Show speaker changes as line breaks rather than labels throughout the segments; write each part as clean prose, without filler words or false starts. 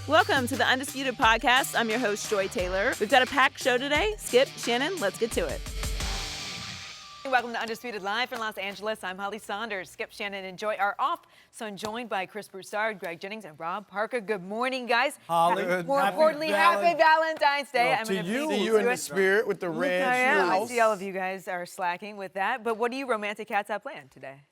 Welcome to the Undisputed Podcast. I'm your host, Joy Taylor. We've got a packed show today. Skip, Shannon, let's get to it. Welcome to Undisputed Live from Los Angeles. I'm Holly Saunders. Skip, Shannon, and Joy are off, so I'm joined by Chris Broussard, Greg Jennings, and Rob Parker. Good morning, guys.
Holly.
More importantly, happy Valentine's Day.
Well,
I'm
to
going
you.
to
See
you in the spirit with the red shoes.
I see all of you guys are slacking with that, but what do you romantic cats have planned today?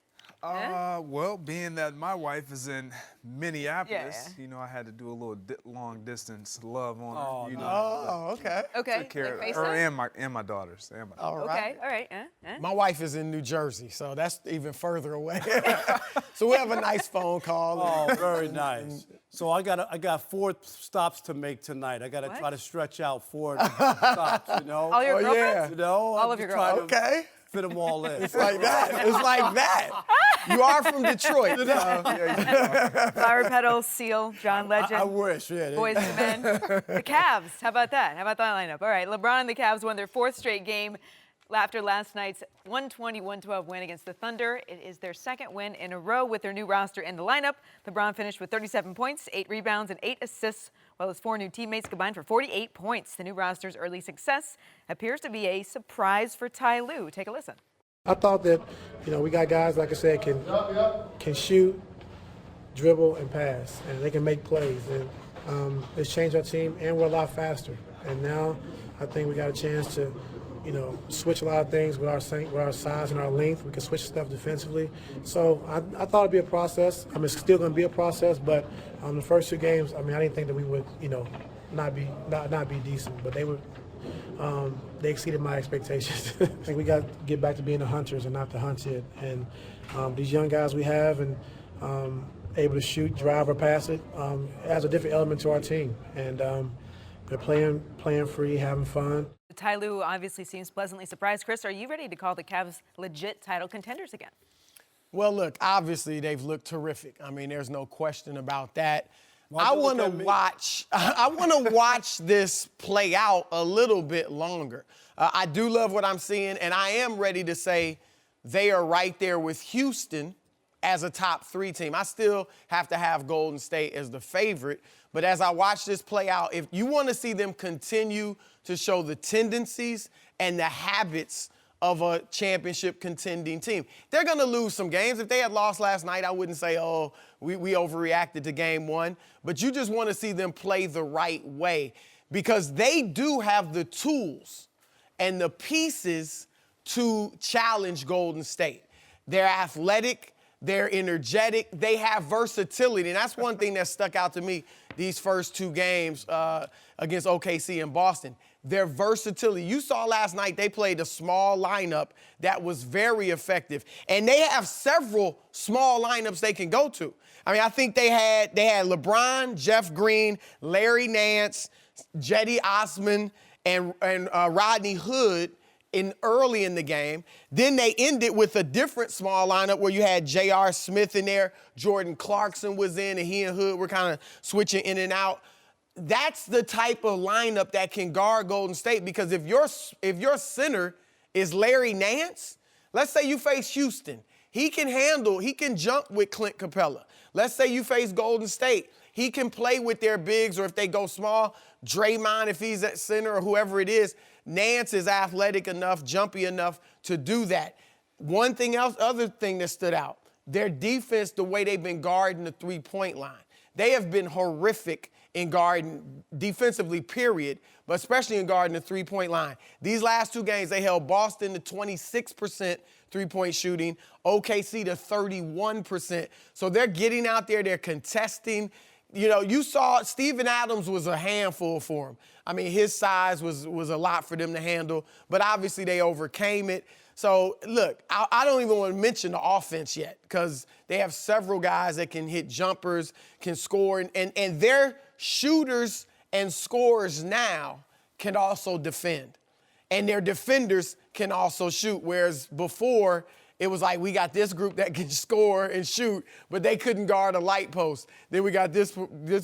Well, being that my wife is in Minneapolis, you know, I had to do a little long distance love on her.
Oh,
you know,
okay.
Okay.
Take care
Like
of her
FaceTime?
and my daughters.
All right.
Okay, all right.
My wife is in New Jersey, so that's even further away. So we have a nice phone call.
Oh, very nice. So I got 4 stops to make tonight. I got to try to stretch out 4 stops, you know?
All your girlfriends?
You know?
All of your girlfriends.
Okay.
Fit them all in.
It's like that. It's like that. You are from Detroit.
Flower Petals, Seal, John Legend.
I wish, yeah.
Boys to Men. The Cavs, how about that? How about that lineup? All right, LeBron and the Cavs won their 4th straight game after last night's 120-112 win against the Thunder. It is their 2nd win in a row with their new roster in the lineup. LeBron finished with 37 points, 8 rebounds, and 8 assists, while his 4 new teammates combined for 48 points. The new roster's early success appears to be a surprise for Ty Lue. Take a listen.
I thought that, you know, we got guys, like I said, can shoot, dribble, and pass, and they can make plays. And it's changed our team, and we're a lot faster. And now I think we got a chance to, you know, switch a lot of things with our size and our length. We can switch stuff defensively. So I thought it'd be a process. I mean, it's still going to be a process, but the first 2 games, I mean, I didn't think that we would, you know, not be decent, but they were. They exceeded my expectations. I think we got to get back to being the hunters and not the hunted. And these young guys we have and able to shoot, drive, or pass it adds a different element to our team. And they're playing free, having fun.
Ty Lue obviously seems pleasantly surprised. Chris, are you ready to call the Cavs legit title contenders again?
Well, look, obviously they've looked terrific. I mean, there's no question about that. I want to watch this play out a little bit longer. I do love what I'm seeing, and I am ready to say they are right there with Houston as a top 3 team. I still have to have Golden State as the favorite, but as I watch this play out, if you want to see them continue to show the tendencies and the habits of a championship contending team, they're going to lose some games. If they had lost last night, I wouldn't say, oh, we overreacted to game 1. But you just want to see them play the right way because they do have the tools and the pieces to challenge Golden State. They're athletic. They're energetic. They have versatility. And that's one thing that stuck out to me these first 2 games against OKC and Boston. Their versatility. You saw last night they played a small lineup that was very effective. And they have several small lineups they can go to. I mean, I think they had LeBron, Jeff Green, Larry Nance, Cedi Osman, and Rodney Hood early in the game. Then they ended with a different small lineup where you had J.R. Smith in there, Jordan Clarkson was in, and he and Hood were kind of switching in and out. That's the type of lineup that can guard Golden State because if your center is Larry Nance, let's say you face Houston, he can jump with Clint Capella. Let's say you face Golden State, he can play with their bigs, or if they go small, Draymond, if he's at center or whoever it is, Nance is athletic enough, jumpy enough to do that. Other thing that stood out, their defense, the way they've been guarding the 3-point line. They have been horrific in guarding defensively, period, but especially in guarding the 3-point line. These last 2 games, they held Boston to 26% 3-point shooting, OKC to 31%. So they're getting out there, they're contesting. You know, you saw Steven Adams was a handful for him. I mean, his size was a lot for them to handle, but obviously they overcame it. So, look, I don't even want to mention the offense yet because they have several guys that can hit jumpers, can score, and their shooters and scorers now can also defend. And their defenders can also shoot, whereas before it was like we got this group that can score and shoot, but they couldn't guard a light post. Then we got this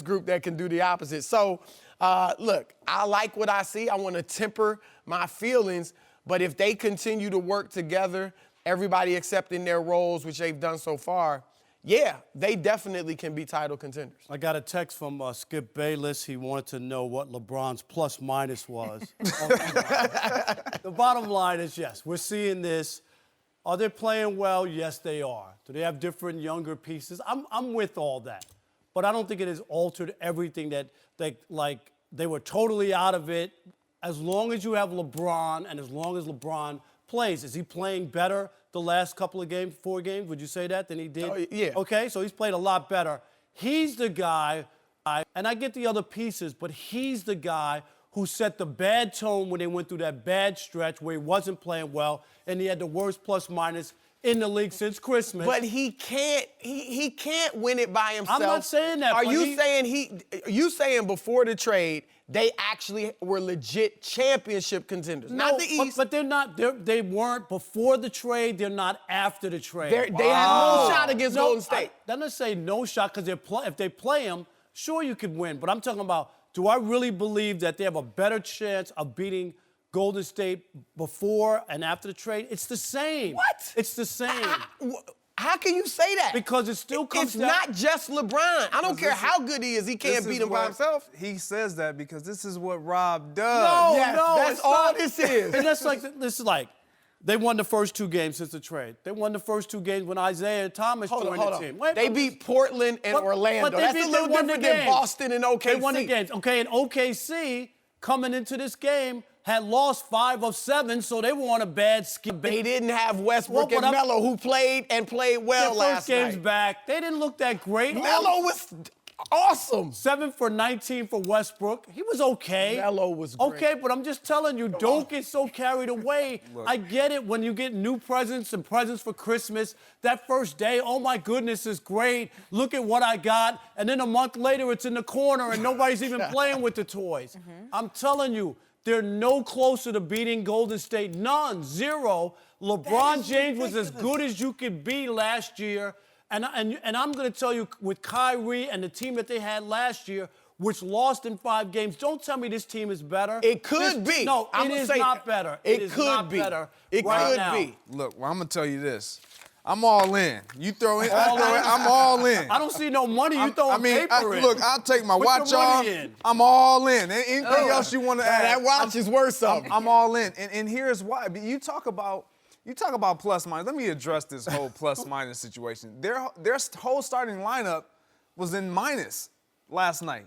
group that can do the opposite. So, look, I like what I see. I want to temper my feelings. But if they continue to work together, everybody accepting their roles, which they've done so far, yeah, they definitely can be title contenders.
I got a text from Skip Bayless. He wanted to know what LeBron's plus-minus was. The bottom line is, yes, we're seeing this. Are they playing well? Yes, they are. Do they have different younger pieces? I'm with all that. But I don't think it has altered everything that they were totally out of it. As long as you have LeBron and as long as LeBron plays, is he playing better the last couple of games, 4 games? Would you say that than he did?
Oh, yeah.
Okay, so he's played a lot better. He's the guy, and I get the other pieces, but he's the guy who set the bad tone when they went through that bad stretch where he wasn't playing well and he had the worst plus-minus in the league since Christmas.
But he can't win it by himself.
I'm not saying that.
Are you saying before the trade they actually were legit championship contenders?
No,
not the East.
but they're not. They weren't before the trade. They're not after the trade.
They had no shot against Golden State.
I'm not saying no shot because if they play them, sure you could win. But I'm talking about, do I really believe that they have a better chance of beating Golden State before and after the trade? It's the same.
What?
It's the same.
How can you say that?
Because it still comes
It's
down.
not just LeBron. I don't care how good he is. He can't beat him by himself.
He says that because this is what Rob does.
No,
Yes,
no,
that's
it's
all
not.
this is.
And that's like, this is like, they won the first 2 games since the trade. They won the first 2 games when Isaiah and Thomas joined the team. Wait,
They beat Portland and Orlando. That's a little different than Boston and OKC.
They won the games. Okay, and OKC, coming into this game, had lost 5 of 7, so they were on a bad skip.
They didn't have Westbrook
Well,
and Melo, who played well
Their
last
first game's
night.
back. They didn't look that great.
Melo was awesome.
7 for 19 for Westbrook. He was okay.
Melo was great.
Okay, but I'm just telling you, don't get so carried away. I get it when you get new presents and presents for Christmas. That first day, oh my goodness, is great. Look at what I got. And then a month later, it's in the corner and nobody's even playing with the toys. I'm telling you, they're no closer to beating Golden State. None. 0. LeBron James was as good as you could be last year. And I'm going to tell you, with Kyrie and the team that they had last year, which lost in 5 games, don't tell me this team is better.
It could be.
No, it is not better.
It
is
could
not
be.
better
It
right
could
now.
be.
Look, well, I'm going to tell you this. I'm all in. You throw in, I'm all in.
I don't see no money. You throwing paper in.
Look, I'll take my
Put
watch
your
off.
money in.
I'm all in. Anything else you want to add?
That watch is worth something.
I'm all in. And here's why. You talk about plus minus. Let me address this whole plus minus situation. Their whole starting lineup was in minus last night.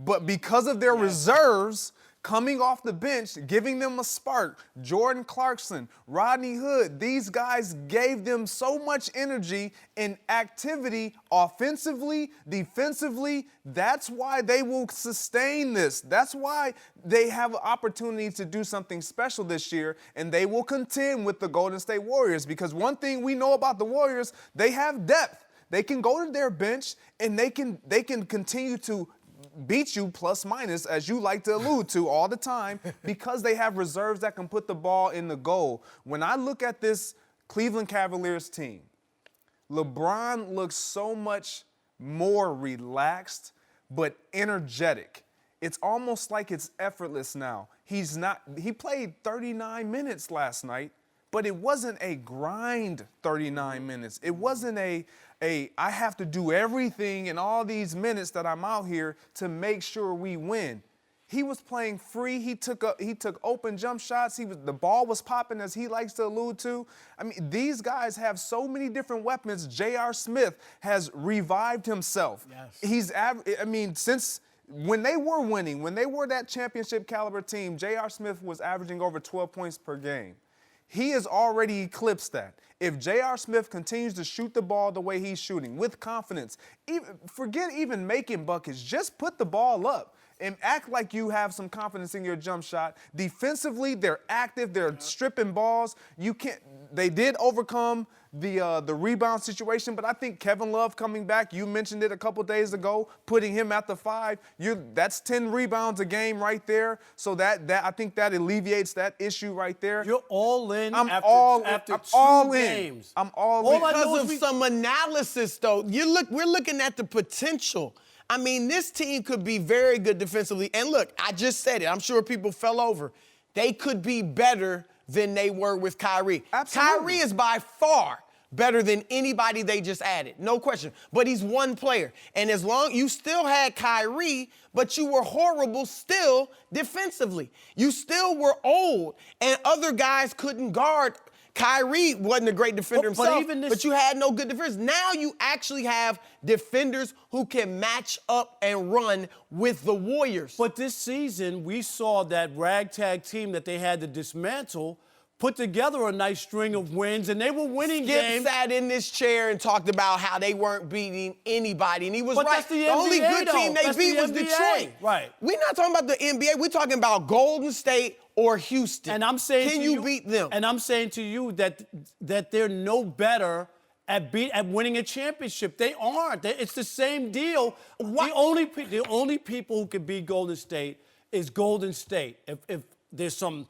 But because of their reserves coming off the bench, giving them a spark, Jordan Clarkson, Rodney Hood, these guys gave them so much energy and activity offensively, defensively. That's why they will sustain this. That's why they have an opportunity to do something special this year, and they will contend with the Golden State Warriors, because one thing we know about the Warriors, they have depth. They can go to their bench and they can continue to beat you plus minus, as you like to allude to all the time, because they have reserves that can put the ball in the goal. When I look at this Cleveland Cavaliers team, LeBron looks so much more relaxed but energetic. It's almost like it's effortless now. He played 39 minutes last night, but it wasn't a grind 39 minutes. It wasn't I have to do everything in all these minutes that I'm out here to make sure we win. He was playing free. He took open jump shots. The ball was popping, as he likes to allude to. I mean, these guys have so many different weapons. J.R. Smith has revived himself. Yes. Since when they were winning, when they were that championship caliber team, J.R. Smith was averaging over 12 points per game. He has already eclipsed that. If J.R. Smith continues to shoot the ball the way he's shooting, with confidence, forget even making buckets, just put the ball up and act like you have some confidence in your jump shot. Defensively, they're active, they're stripping balls. They did overcome the rebound situation, but I think Kevin Love coming back, you mentioned it a couple days ago, putting him at the 5, that's 10 rebounds a game right there. So that I think that alleviates that issue right there.
You're all in
I'm
after
all
2 games.
I'm all in.
Because of some analysis, though. We're looking at the potential. I mean, this team could be very good defensively. And look, I just said it. I'm sure people fell over. They could be better than they were with Kyrie.
Absolutely.
Kyrie is by far better than anybody they just added, no question. But he's one player. And as long you still had Kyrie, but you were horrible still defensively. You still were old, and other guys couldn't guard. Kyrie wasn't a great defender himself, but you had no good defenders. Now you actually have defenders who can match up and run with the Warriors.
But this season, we saw that ragtag team that they had to dismantle put together a nice string of wins, and they were winning games.
Skip sat in this chair and talked about how they weren't beating anybody, and he was
But
right.
that's the
only
NBA,
good team
though.
they
That's
beat
the
was
NBA.
Detroit.
Right.
We're not talking about the NBA. We're talking about Golden State or Houston.
And I'm saying
can
to
you beat them?
And I'm saying to you that they're no better at winning a championship. They aren't. It's the same deal. The only people who can beat Golden State is Golden State. If there's some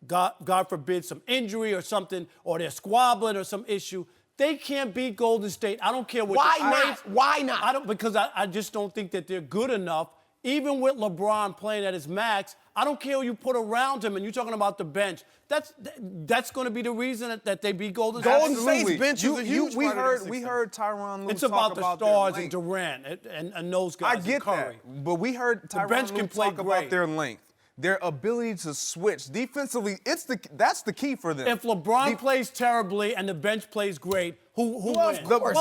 God forbid, some injury or something, or they're squabbling or some issue, they can't beat Golden State. I don't care what.
Why not? Why not?
Because I just don't think that they're good enough. Even with LeBron playing at his max, I don't care who you put around him. And you're talking about the bench. That's going to be the reason that they beat Golden State.
Golden State's bench is a huge
we
part of
heard Tyronn Lue
It's
talk
about the
their
stars
length.
and Durant and those guys.
I get
and Curry.
that, but we heard
The bench
Tyronn
can
Lue
play
talk
great.
about their length. Their ability to switch defensively, that's the key for them.
If LeBron plays terribly and the bench plays great, who
Well,
wins?
of course,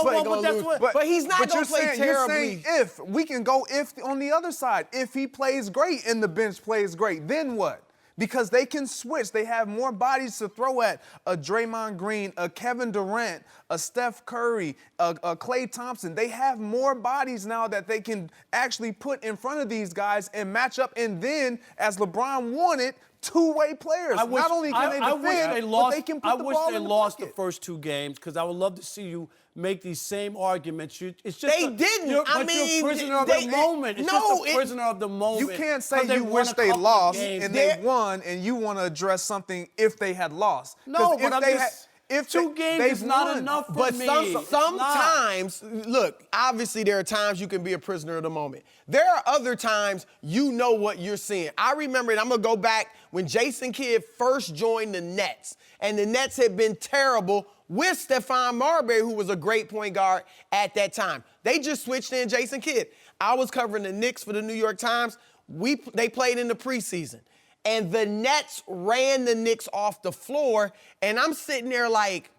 but he's not going to play terribly.
You're saying if we can go if on the other side, if he plays great and the bench plays great, then what? Because they can switch. They have more bodies to throw at a Draymond Green, a Kevin Durant, a Steph Curry, a Klay Thompson. They have more bodies now that they can actually put in front of these guys and match up. And then, as LeBron wanted, two-way players. Not only can they defend, but they can put the ball in the
I wish they lost the
bucket.
first two games because I would love to see you make these same arguments. It's just
They didn't.
You're,
I
but
mean,
you're a prisoner of the moment. It's
no,
just a prisoner of the moment.
You can't say
'cause they
you
won
wish
a
they
couple of
lost
games.
and they won, and you want to address something if they had lost.
No,
'Cause
but I'm just.
if
two games
they've
is not
won.
enough for
But
me.
sometimes, look, obviously there are times you can be a prisoner of the moment. There are other times you know what you're seeing. I remember, and I'm going to go back when Jason Kidd first joined the Nets, and the Nets had been terrible with Stephon Marbury, who was a great point guard at that time. They just switched in Jason Kidd. I was covering the Knicks for the New York Times. They played in the preseason. And the Nets ran the Knicks off the floor, and I'm sitting there like,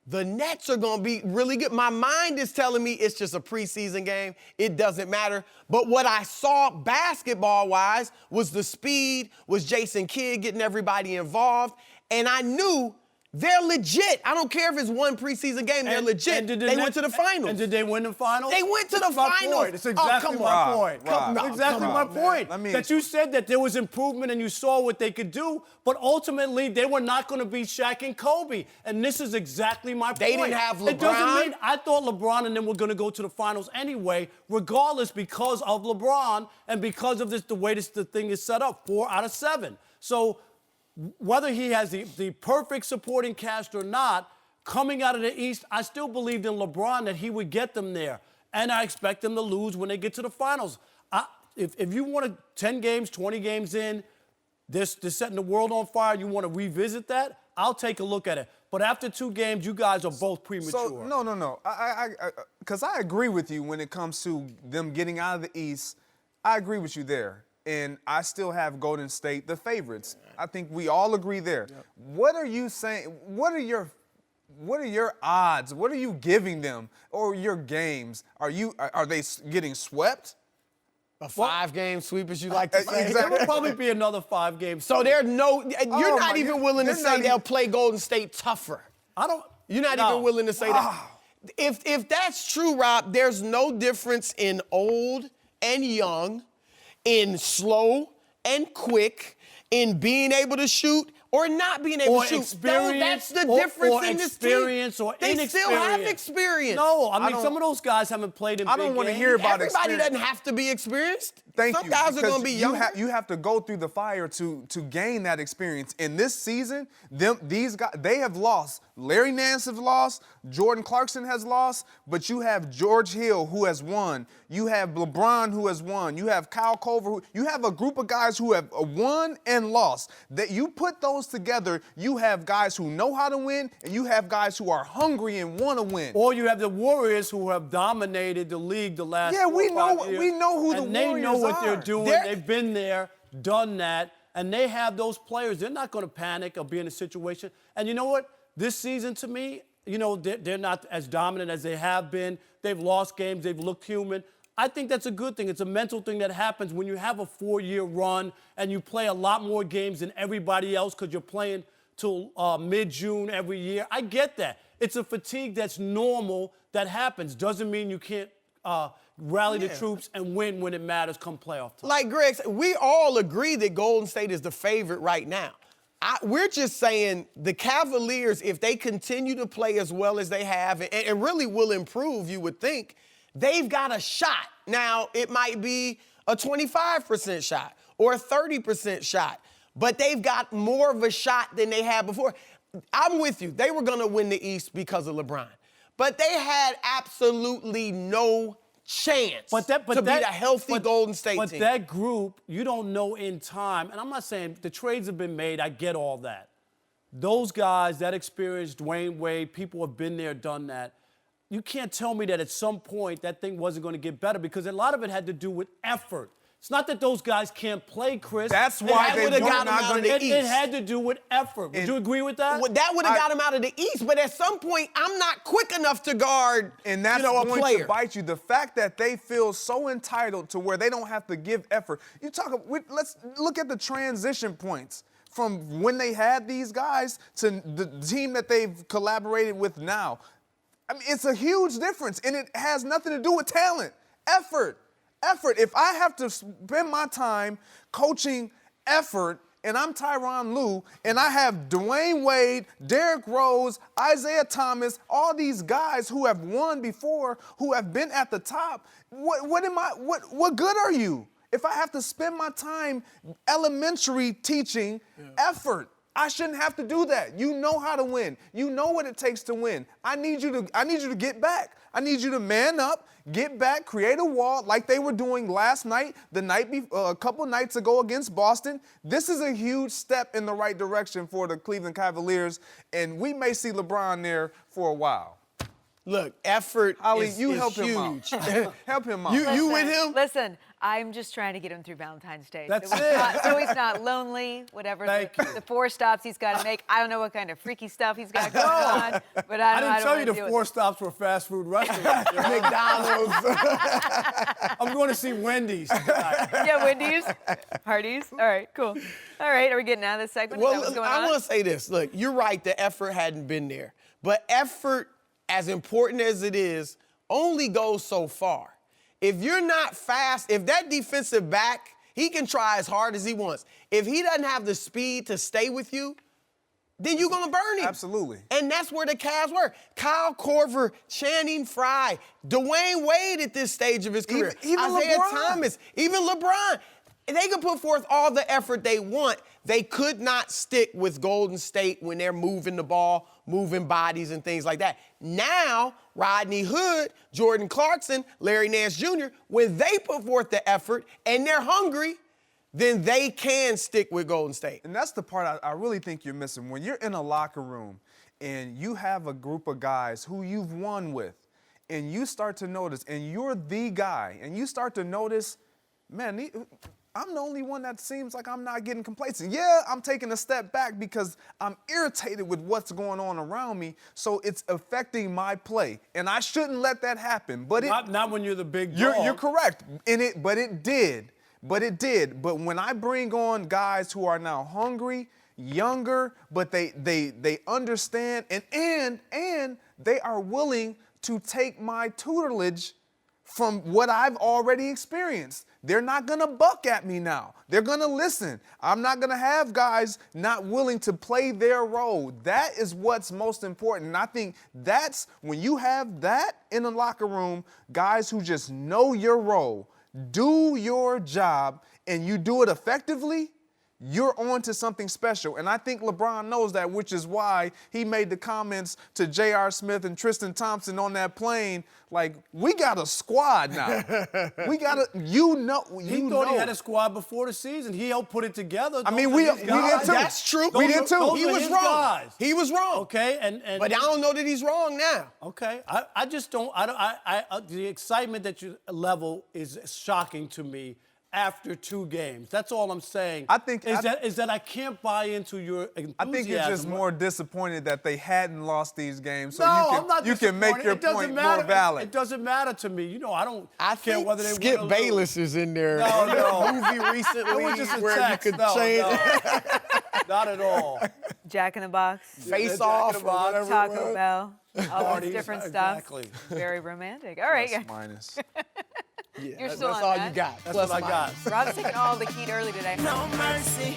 the Nets are going to be really good. My mind is telling me it's just a preseason game. It doesn't matter. But what I saw basketball-wise was the speed, was Jason Kidd getting everybody involved, and I knew they're legit. I don't care if it's one preseason game. They're legit. They went to the finals.
And did they win the finals?
They went to the
That's my
finals.
point. It's exactly my point.
Rob,
Exactly my point. That you said that there was improvement and you saw what they could do, but ultimately they were not going to be Shaq and Kobe. And this is exactly my point.
They didn't have LeBron.
It doesn't mean I thought LeBron and them were going to go to the finals anyway, regardless because of LeBron and because of the way the thing is set up, 4 out of 7. So whether he has the perfect supporting cast or not, coming out of the East, I still believed in LeBron that he would get them there. And I expect them to lose when they get to the finals. If you want 10 games, 20 games in, they're setting the world on fire, you want to revisit that, I'll take a look at it. But after 2 games, you guys are both premature.
So, no. Because I agree with you when it comes to them getting out of the East. I agree with you there. And I still have Golden State the favorites. I think we all agree there. Yep. What are you saying? What are your odds? What are you giving them or your games? Are they getting swept?
A 5-game sweep, as you like to say.
There will probably be another 5 games.
So you're not even willing to say they'll play Golden State tougher. You're not even willing to say that. If that's true, Rob, there's no difference in old and young, in slow and quick, in being able to shoot or not being able to shoot. That's the difference in this team.
Experience or
they
inexperience.
Still have experience.
No, I mean, some of those guys haven't played in big games.
I don't want to hear about
Everybody
experience.
doesn't have to be experienced.
Thank
Some
you.
guys are
because
going to be younger.
You have to go through the fire to gain that experience. In this season, these guys, they have lost. Larry Nance has lost. Jordan Clarkson has lost. But you have George Hill, who has won. You have LeBron, who has won. You have Kyle Culver. You have a group of guys who have won and lost. That you put those together, you have guys who know how to win, and you have guys who are hungry and want to win.
Or you have the Warriors who have dominated the league the last 4
we
or 5 years.
we know who the
and
Warriors
they know what
are.
they're doing. They've been there, done that, and they have those players. They're not going to panic or be in a situation. And you know what? This season, to me, you know, they're not as dominant as they have been. They've lost games. They've looked human. I think that's a good thing. It's a mental thing that happens when you have a 4-year run and you play a lot more games than everybody else because you're playing till mid-June every year. I get that. It's a fatigue that's normal that happens. Doesn't mean you can't rally the troops and win when it matters come playoff time.
Like Greg said, we all agree that Golden State is the favorite right now. We're just saying the Cavaliers, if they continue to play as well as they have and really will improve, you would think, they've got a shot. Now, it might be a 25% shot or a 30% shot, but they've got more of a shot than they had before. I'm with you. They were going to win the East because of LeBron. But they had absolutely no chance to beat a healthy Golden State team.
But that group, you don't know in time, and I'm not saying the trades have been made, I get all that. Those guys, that experience, Dwayne Wade, people have been there, done that. You can't tell me that at some point that thing wasn't going to get better because a lot of it had to do with effort. It's not that those guys can't play, Chris.
That's why they
would've
were
got
not
them out
going
of
to
the
It had to do with effort. Would you agree with that?
Well, that would have got him out of the East, but at some point, I'm not quick enough to guard,
and that's
a
going
player.
to bite you. The fact that they feel so entitled to where they don't have to give effort. Let's look at the transition points from when they had these guys to the team that they've collaborated with now. I mean, it's a huge difference, and it has nothing to do with talent. Effort. If I have to spend my time coaching effort, and I'm Tyronn Lue, and I have Dwayne Wade, Derrick Rose, Isaiah Thomas, all these guys who have won before, who have been at the top, what good are you? If I have to spend my time elementary teaching effort, I shouldn't have to do that. You know how to win. You know what it takes to win. I need you to get back. I need you to man up, get back, create a wall like they were doing last night, a couple nights ago against Boston. This is a huge step in the right direction for the Cleveland Cavaliers, and we may see LeBron there for a while.
Look, effort is
help
huge.
him out. Help him out.
You with him?
Listen, I'm just trying to get him through Valentine's Day.
That's
So he's not lonely, whatever the 4 stops he's got to make. I don't know what kind of freaky stuff he's got going on, but I
didn't tell you the
wanna deal
4
with
stops were fast food restaurants.
McDonald's.
I'm going to see Wendy's tonight.
Yeah, Wendy's, Hardee's. All right, cool. All right, are we getting out of this segment? Is that what's going on?
I want to say this. Look, you're right. The effort hadn't been there. But effort, as important as it is, only goes so far. If you're not fast, if that defensive back, he can try as hard as he wants. If he doesn't have the speed to stay with you, then you're going to burn him.
Absolutely.
And that's where the Cavs were. Kyle Korver, Channing Frye, Dwayne Wade at this stage of his career.
Even
Isaiah
LeBron.
Thomas, even LeBron. They can put forth all the effort they want. They could not stick with Golden State when they're moving the ball, moving bodies and things like that. Now, Rodney Hood, Jordan Clarkson, Larry Nance Jr., when they put forth the effort and they're hungry, then they can stick with Golden State.
And that's the part I really think you're missing. When you're in a locker room and you have a group of guys who you've won with, and you start to notice, and you're the guy, and you start to notice, man, I'm the only one that seems like I'm not getting complacent. Yeah, I'm taking a step back because I'm irritated with what's going on around me, so it's affecting my play. And I shouldn't let that happen. But
not when you're the big dog.
You're correct. But it did. But when I bring on guys who are now hungry, younger, but they understand and they are willing to take my tutelage from what I've already experienced. They're not going to buck at me now. They're going to listen. I'm not going to have guys not willing to play their role. That is what's most important. And I think that's when you have that in the locker room, guys who just know your role, do your job and you do it effectively, you're on to something special. And I think LeBron knows that, which is why he made the comments to J.R. Smith and Tristan Thompson on that plane, like, we got a squad now. We got a,
He thought he had a squad before the season. He helped put it together.
I mean, we did too.
That's true.
We did too.
He was wrong.
Guys.
He was wrong.
Okay,
but I don't know that he's wrong now.
Okay, I just don't. The excitement that you level is shocking to me after 2 games. That's all I'm saying.
I think
is that I can't buy into your enthusiasm.
I think you're just more disappointed that they hadn't lost these games, so
I'm not
you can make your point more valid.
It doesn't matter to me. You know, I don't
I
care
think
whether they
Skip
win or
Bayless is in there.
No.
Movie recently
It was just a
where
text.
you could
No,
change
no. Not at all.
Jack in the Box,
face
Jack
off
in
or
the Box,
whatever.
Taco Bell, all
Parties,
this different
exactly.
stuff. Very romantic. All right.
Plus, minus.
You're still
That's
on
all
that.
you got.
That's
Plus
what I got.
Rob's taking all the heat early today.
No mercy.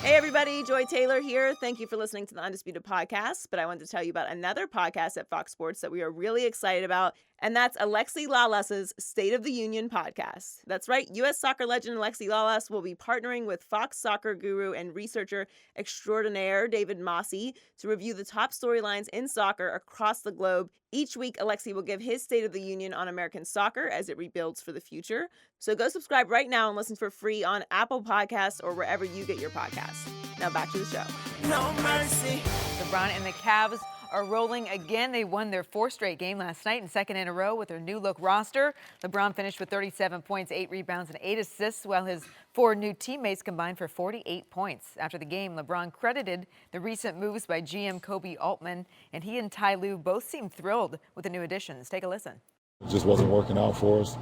Hey everybody, Joy Taylor here. Thank you for listening to the Undisputed podcast. But I wanted to tell you about another podcast at Fox Sports that we are really excited about, and that's Alexi Lalas's State of the Union podcast. That's right, U.S. soccer legend Alexi Lalas will be partnering with Fox soccer guru and researcher extraordinaire David Mossy to review the top storylines in soccer across the globe. Each week, Alexi will give his State of the Union on American soccer as it rebuilds for the future. So go subscribe right now and listen for free on Apple Podcasts or wherever you get your podcasts. Now back to the show.
No mercy.
LeBron and the Cavs are rolling again. They won their 4th straight game last night and 2nd in a row with their new look roster. LeBron finished with 37 points, 8 rebounds, and 8 assists, while his 4 new teammates combined for 48 points. After the game, LeBron credited the recent moves by GM Kobe Altman, and he and Ty Lue both seemed thrilled with the new additions. Take a listen.
It just wasn't working out for us,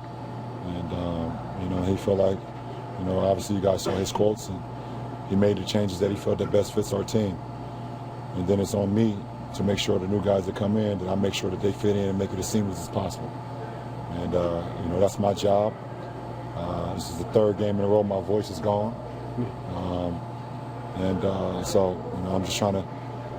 and he felt like, obviously you guys saw his quotes, and he made the changes that he felt that best fits our team. And then it's on me to make sure the new guys that come in, that I make sure that they fit in and make it as seamless as possible. And, that's my job. This is the 3rd game in a row my voice is gone. So I'm just trying to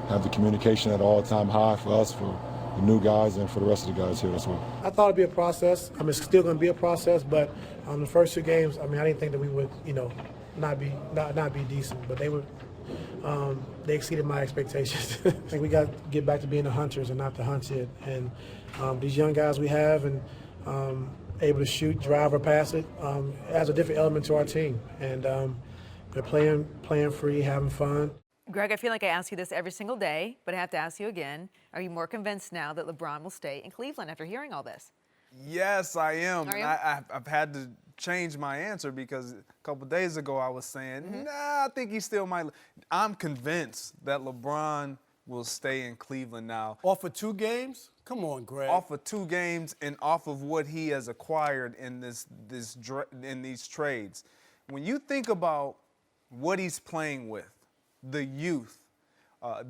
have the communication at an all-time high for us, for the new guys, and for the rest of the guys here as well.
I thought it'd be a process. I mean, it's still going to be a process, but the first 2 games, I mean, I didn't think that we would, not be decent, but they were. They exceeded my expectations. I think we got to get back to being the hunters and not the hunted. And these young guys we have, and able to shoot, drive, or pass it, adds a different element to our team. And they're playing free, having fun.
Greg, I feel like I ask you this every single day, but I have to ask you again. Are you more convinced now that LeBron will stay in Cleveland after hearing all this?
Yes, I am.
Are you?
I've had to change my answer because a couple days ago I was saying, I think he still might. I'm convinced that LeBron will stay in Cleveland now.
Off of 2 games? Come on, Greg.
Off of 2 games and off of what he has acquired in in these trades. When you think about what he's playing with, the youth,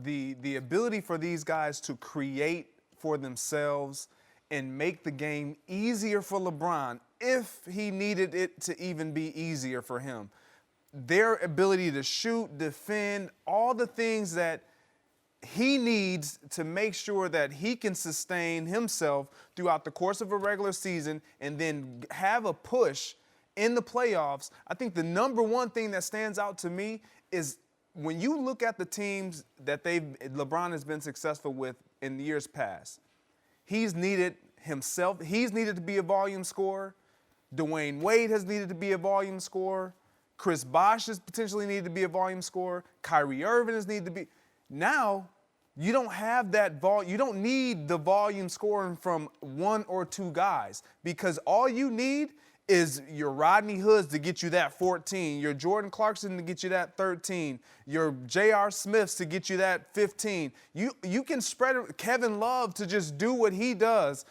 the ability for these guys to create for themselves and make the game easier for LeBron, if he needed it to even be easier for him. Their ability to shoot, defend, all the things that he needs to make sure that he can sustain himself throughout the course of a regular season and then have a push in the playoffs. I think the number one thing that stands out to me is when you look at the teams that LeBron has been successful with in years past, he's needed himself. He's needed to be a volume scorer. Dwayne Wade has needed to be a volume scorer. Chris Bosh has potentially needed to be a volume scorer. Kyrie Irving has needed to be. Now, you don't have that volume. You don't need the volume scoring from 1 or 2 guys because all you need is your Rodney Hoods to get you that 14, your Jordan Clarkson to get you that 13, your J.R. Smiths to get you that 15. You can spread it, Kevin Love to just do what he does.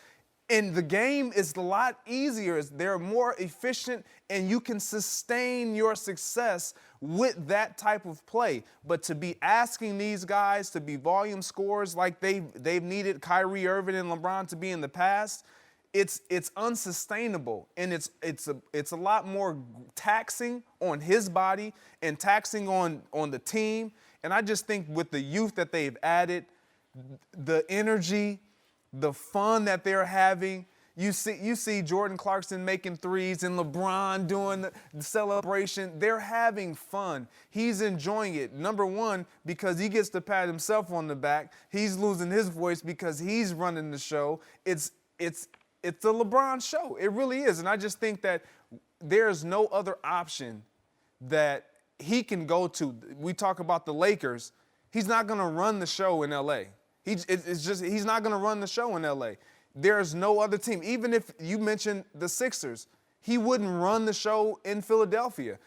And the game is a lot easier. They're more efficient, and you can sustain your success with that type of play. But to be asking these guys to be volume scorers like they've needed Kyrie Irving and LeBron to be in the past, it's unsustainable, and it's a lot more taxing on his body and taxing on the team. And I just think with the youth that they've added, the energy, the fun that they're having, You see Jordan Clarkson making threes and LeBron doing the celebration. They're having fun. He's enjoying it. Number one, because he gets to pat himself on the back. He's losing his voice because he's running the show. It's the LeBron show. It really is. And I just think that there's no other option that he can go to. We talk about the Lakers. He's not going to run the show in L.A. He's not going to run the show in L.A. There's no other team. Even if you mentioned the Sixers, he wouldn't run the show in Philadelphia.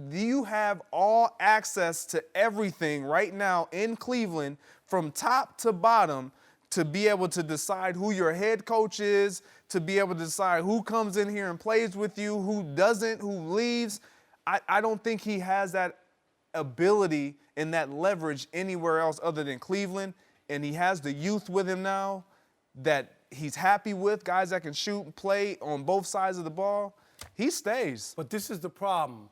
You have all access to everything right now in Cleveland from top to bottom to be able to decide who your head coach is, to be able to decide who comes in here and plays with you, who doesn't, who leaves. I don't think he has that ability and that leverage anywhere else other than Cleveland. And he has the youth with him now that he's happy with, guys that can shoot and play on both sides of the ball. He stays.
But this is the problem.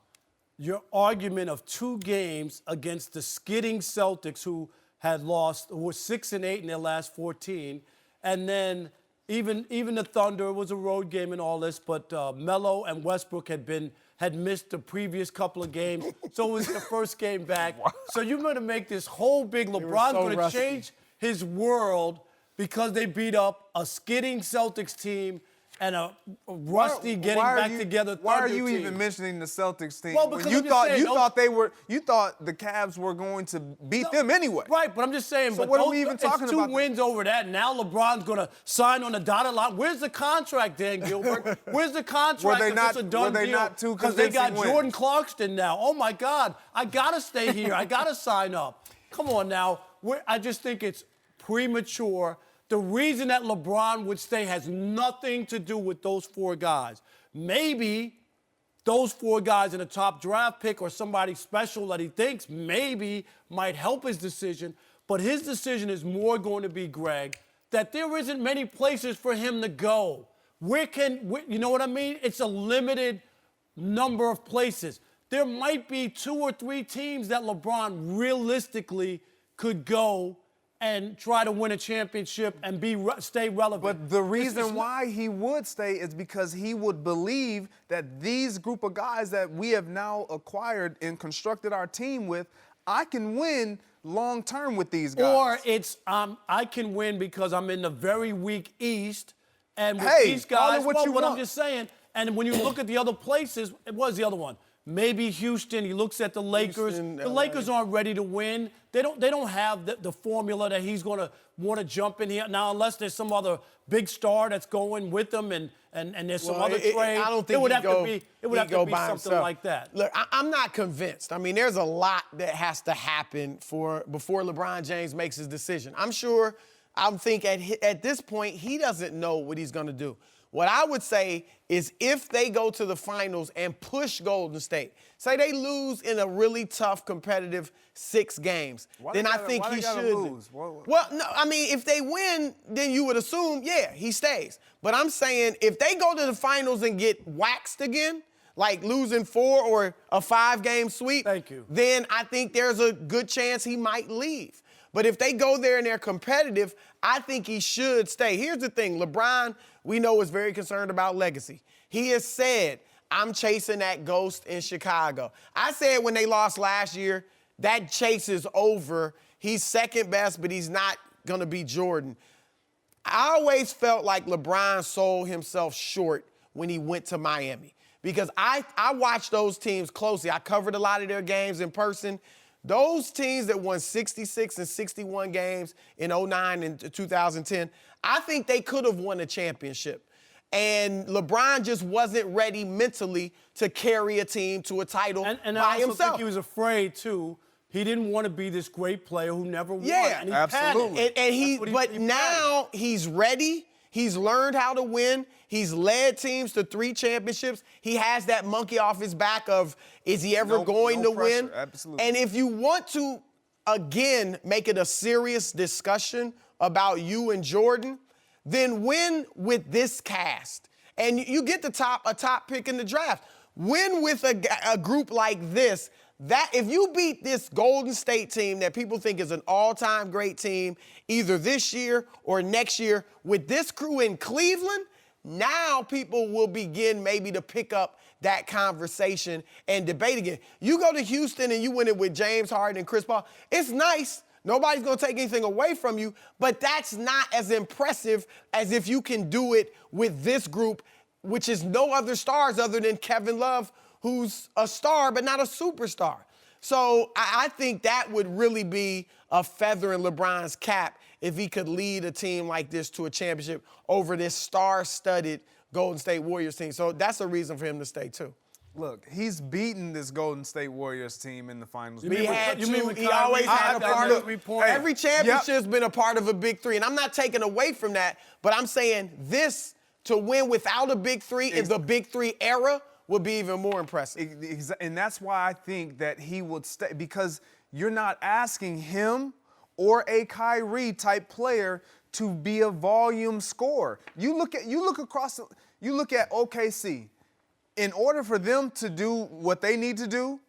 Your argument of 2 games against the skidding Celtics who had lost, who were 6-8 in their last 14, and then even the Thunder was a road game and all this, but Melo and Westbrook had missed the previous couple of games, so it was the first game back. So you're going to make this whole big LeBron's going to change his world because they beat up a skidding Celtics team and a rusty getting back together Thunder team.
Why are you even mentioning the Celtics team?
Well, because
you thought the Cavs were going to beat them anyway.
Right, but I'm just saying.
So
but
what are we even talking about?
It's 2 wins over that. Now LeBron's going to sign on the dotted line. Where's the contract, Dan Gilbert? Where's the contract?
Were they not?
It's a done
were they
deal?
not 2
Because they got
wins?
Jordan Clarkson now. Oh my God, I gotta stay here. I gotta sign up. Come on now. I just think it's premature. The reason that LeBron would stay has nothing to do with those 4 guys. Maybe those 4 guys in a top draft pick or somebody special that he thinks maybe might help his decision. But his decision is more going to be, Greg, that there isn't many places for him to go. You know what I mean? It's a limited number of places. There might be 2 or 3 teams that LeBron realistically could go and try to win a championship and stay relevant.
But the reason why he would stay is because he would believe that these group of guys that we have now acquired and constructed our team with, I can win long term with these guys.
Or it's I can win because I'm in the very weak East, and with these
call
guys,
it what you
I'm
want.
just saying. And when you look at the other places, what was the other one? Maybe Houston. He looks at the Lakers.
Houston,
the Lakers aren't ready to win. They don't have the formula that he's going to want to jump in here now, unless there's some other big star that's going with them, and there's some other trade.
I don't think
it would have to be
by
something
himself.
like that.
Look, I'm not convinced. I mean, there's a lot that has to happen before LeBron James makes his decision. I'm thinking at this point, he doesn't know what he's going to do. What I would say is if they go to the finals and push Golden State, say they lose in a really tough, competitive 6 games, then I think he should lose. Well, no, I mean, if they win, then you would assume, yeah, he stays. But I'm saying if they go to the finals and get waxed again, like losing 4 or a 5-game sweep, then I think there's a good chance he might leave. But if they go there and they're competitive, I think he should stay. Here's the thing. LeBron, we know, is very concerned about legacy. He has said, I'm chasing that ghost in Chicago. I said when they lost last year, that chase is over. He's second best, but he's not going to be Jordan. I always felt like LeBron sold himself short when he went to Miami because I watched those teams closely. I covered a lot of their games in person. Those teams that won 66 and 61 games in 2009 and 2010, I think they could have won a championship. And LeBron just wasn't ready mentally to carry a team to a title
and
by himself.
And I also think he was afraid, too. He didn't want to be this great player who never won.
Yeah,
and he
absolutely.
But now he's ready. He's learned how to win. He's led teams to 3 championships. He has that monkey off his back of, is he ever going to win?
Absolutely.
And if you want to, again, make it a serious discussion about you and Jordan, then win with this cast. And you get a top pick in the draft. Win with a group like this. That if you beat this Golden State team that people think is an all-time great team, either this year or next year, with this crew in Cleveland, now people will begin maybe to pick up that conversation and debate again. You go to Houston and you win it with James Harden and Chris Paul. It's nice. Nobody's going to take anything away from you, but that's not as impressive as if you can do it with this group, which is no other stars other than Kevin Love, who's a star but not a superstar. So I think that would really be a feather in LeBron's cap if he could lead a team like this to a championship over this star-studded Golden State Warriors team. So that's a reason for him to stay, too.
Look, he's beaten this Golden State Warriors team in the finals.
He always had a part of every championship's been a part of a big three. And I'm not taking away from that, but I'm saying this to win without a big three in the big three era would be even more impressive.
And that's why I think that he would stay, because you're not asking him or a Kyrie type player to be a volume scorer. You look at OKC. In order for them to do what they need to do,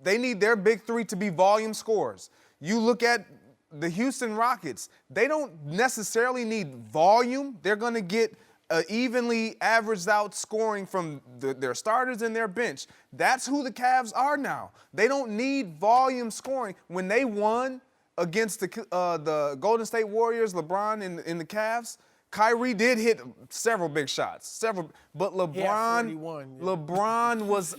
they need their big three to be volume scorers. You look at the Houston Rockets. They don't necessarily need volume. They're going to get evenly averaged out scoring from their starters and their bench. That's who the Cavs are now. They don't need volume scoring. When they won against the Golden State Warriors, LeBron in the Cavs, Kyrie did hit several big shots, but LeBron was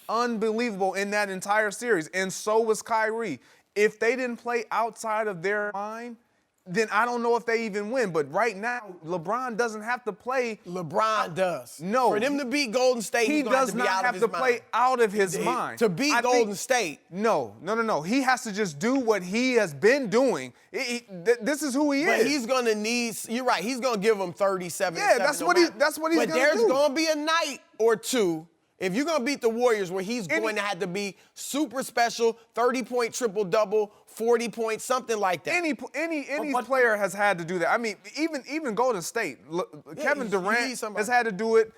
unbelievable in that entire series, and so was Kyrie. If they didn't play outside of their line, then I don't know if they even win. But right now, LeBron doesn't have to play.
LeBron does.
No.
For them to beat Golden State,
he does not have to play out of his mind.
To beat Golden State.
No. He has to just do what he has been doing. This is who he is.
But he's going to need, you're right, he's going to give them 37.
Yeah, that's what he's going to do.
But there's going to be a night or two, if you're going to beat the Warriors, where he's going to have to be super special, 30-point triple-double, 40 points, something like that.
Any player has had to do that. I mean, even Golden State. Kevin Durant has had to do it.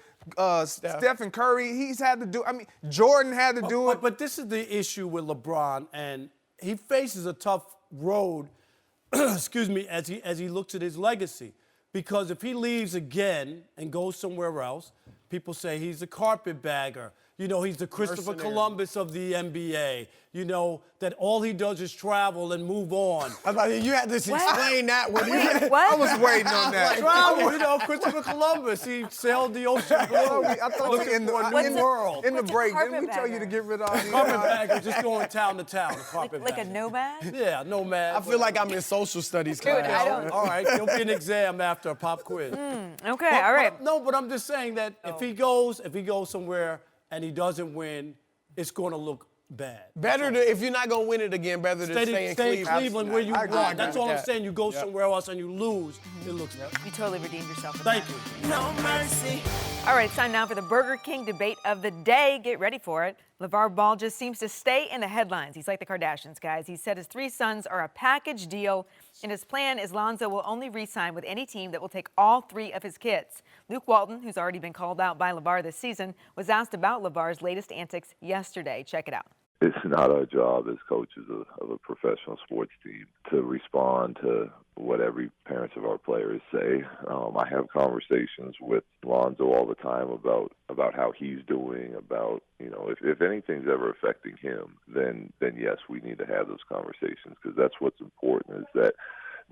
Stephen Curry, he's had to do. I mean, Jordan had to do it.
But this is the issue with LeBron, and he faces a tough road. Excuse me, as he looks at his legacy, because if he leaves again and goes somewhere else, people say he's a carpetbagger. You know, he's the Christopher Columbus of the NBA. You know, that all he does is travel and move on.
You had to explain that one.
What?
I was waiting on that.
Travel, you know, Christopher Columbus. He sailed the ocean blue.
I thought
looking
in
for a new world.
In the break, didn't we tell you to get rid of all these?
Carpetbagger, just going town to town.
Like a nomad?
Yeah, nomad.
I feel like I'm in social studies class.
I don't.
All right, there'll be an exam after a pop quiz.
Okay, all right.
But I'm just saying that if he goes somewhere and he doesn't win, it's going to look bad.
Better to, if you're not going to win it again, better to stay in Cleveland.
Where you
I agree
won.
with
That's
that.
all I'm saying. You go somewhere else and you lose, it looks bad.
You totally redeemed yourself.
Thank you.
No mercy.
All right, it's time now for the Burger King debate of the day. Get ready for it. LeVar Ball just seems to stay in the headlines. He's like the Kardashians, guys. He said his 3 sons are a package deal, and his plan is Lonzo will only re-sign with any team that will take all 3 of his kids. Luke Walton, who's already been called out by LeVar this season, was asked about LeVar's latest antics yesterday. Check it out.
It's not our job as coaches of a professional sports team to respond to what every parents of our players say. I have conversations with Lonzo all the time about how he's doing, about, you know, if anything's ever affecting him, then yes, we need to have those conversations, because that's what's important, is that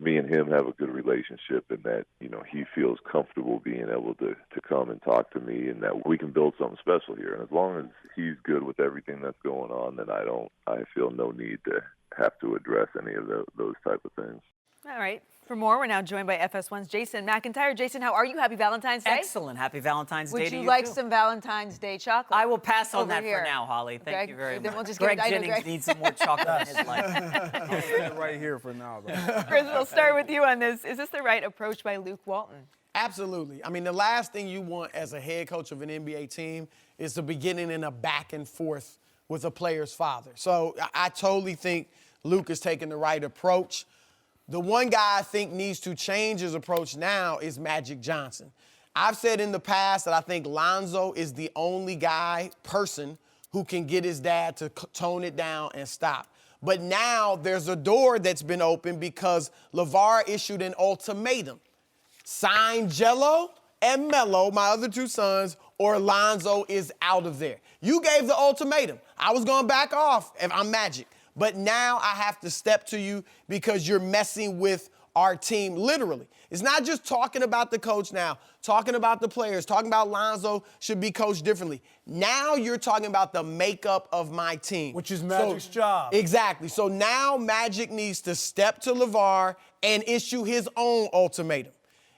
me and him have a good relationship, and that, you know, he feels comfortable being able to come and talk to me, and that we can build something special here. And as long as he's good with everything that's going on, then I feel no need to have to address any of those type of things.
All right. For more, we're now joined by FS1's Jason McIntyre. Jason, how are you? Happy Valentine's Day.
Excellent. Happy Valentine's Day
Would
to
you
you
like
too.
some Valentine's Day chocolate?
I will pass on
over
that
here.
for now, Holly. Thank
Greg,
you very
then
much.
we'll just
Greg
give it,
Jennings
Greg.
needs some more chocolate in his life.
I'll stay right here for now, though.
Chris, we'll start with you on this. Is this the right approach by Luke Walton?
Absolutely. I mean, the last thing you want as a head coach of an NBA team is to be getting in a back and forth with a player's father. So I totally think Luke is taking the right approach. The one guy I think needs to change his approach now is Magic Johnson. I've said in the past that I think Lonzo is the only person who can get his dad to tone it down and stop. But now there's a door that's been opened because LaVar issued an ultimatum. sign Jello and Melo, my other two sons, or Lonzo is out of there. You gave the ultimatum. I was going to back off if I'm Magic. But now I have to step to you because you're messing with our team, literally. It's not just talking about the coach now, talking about the players, talking about Lonzo should be coached differently. Now you're talking about the makeup of my team.
Which is Magic's job.
Exactly. So now Magic needs to step to LaVar and issue his own ultimatum.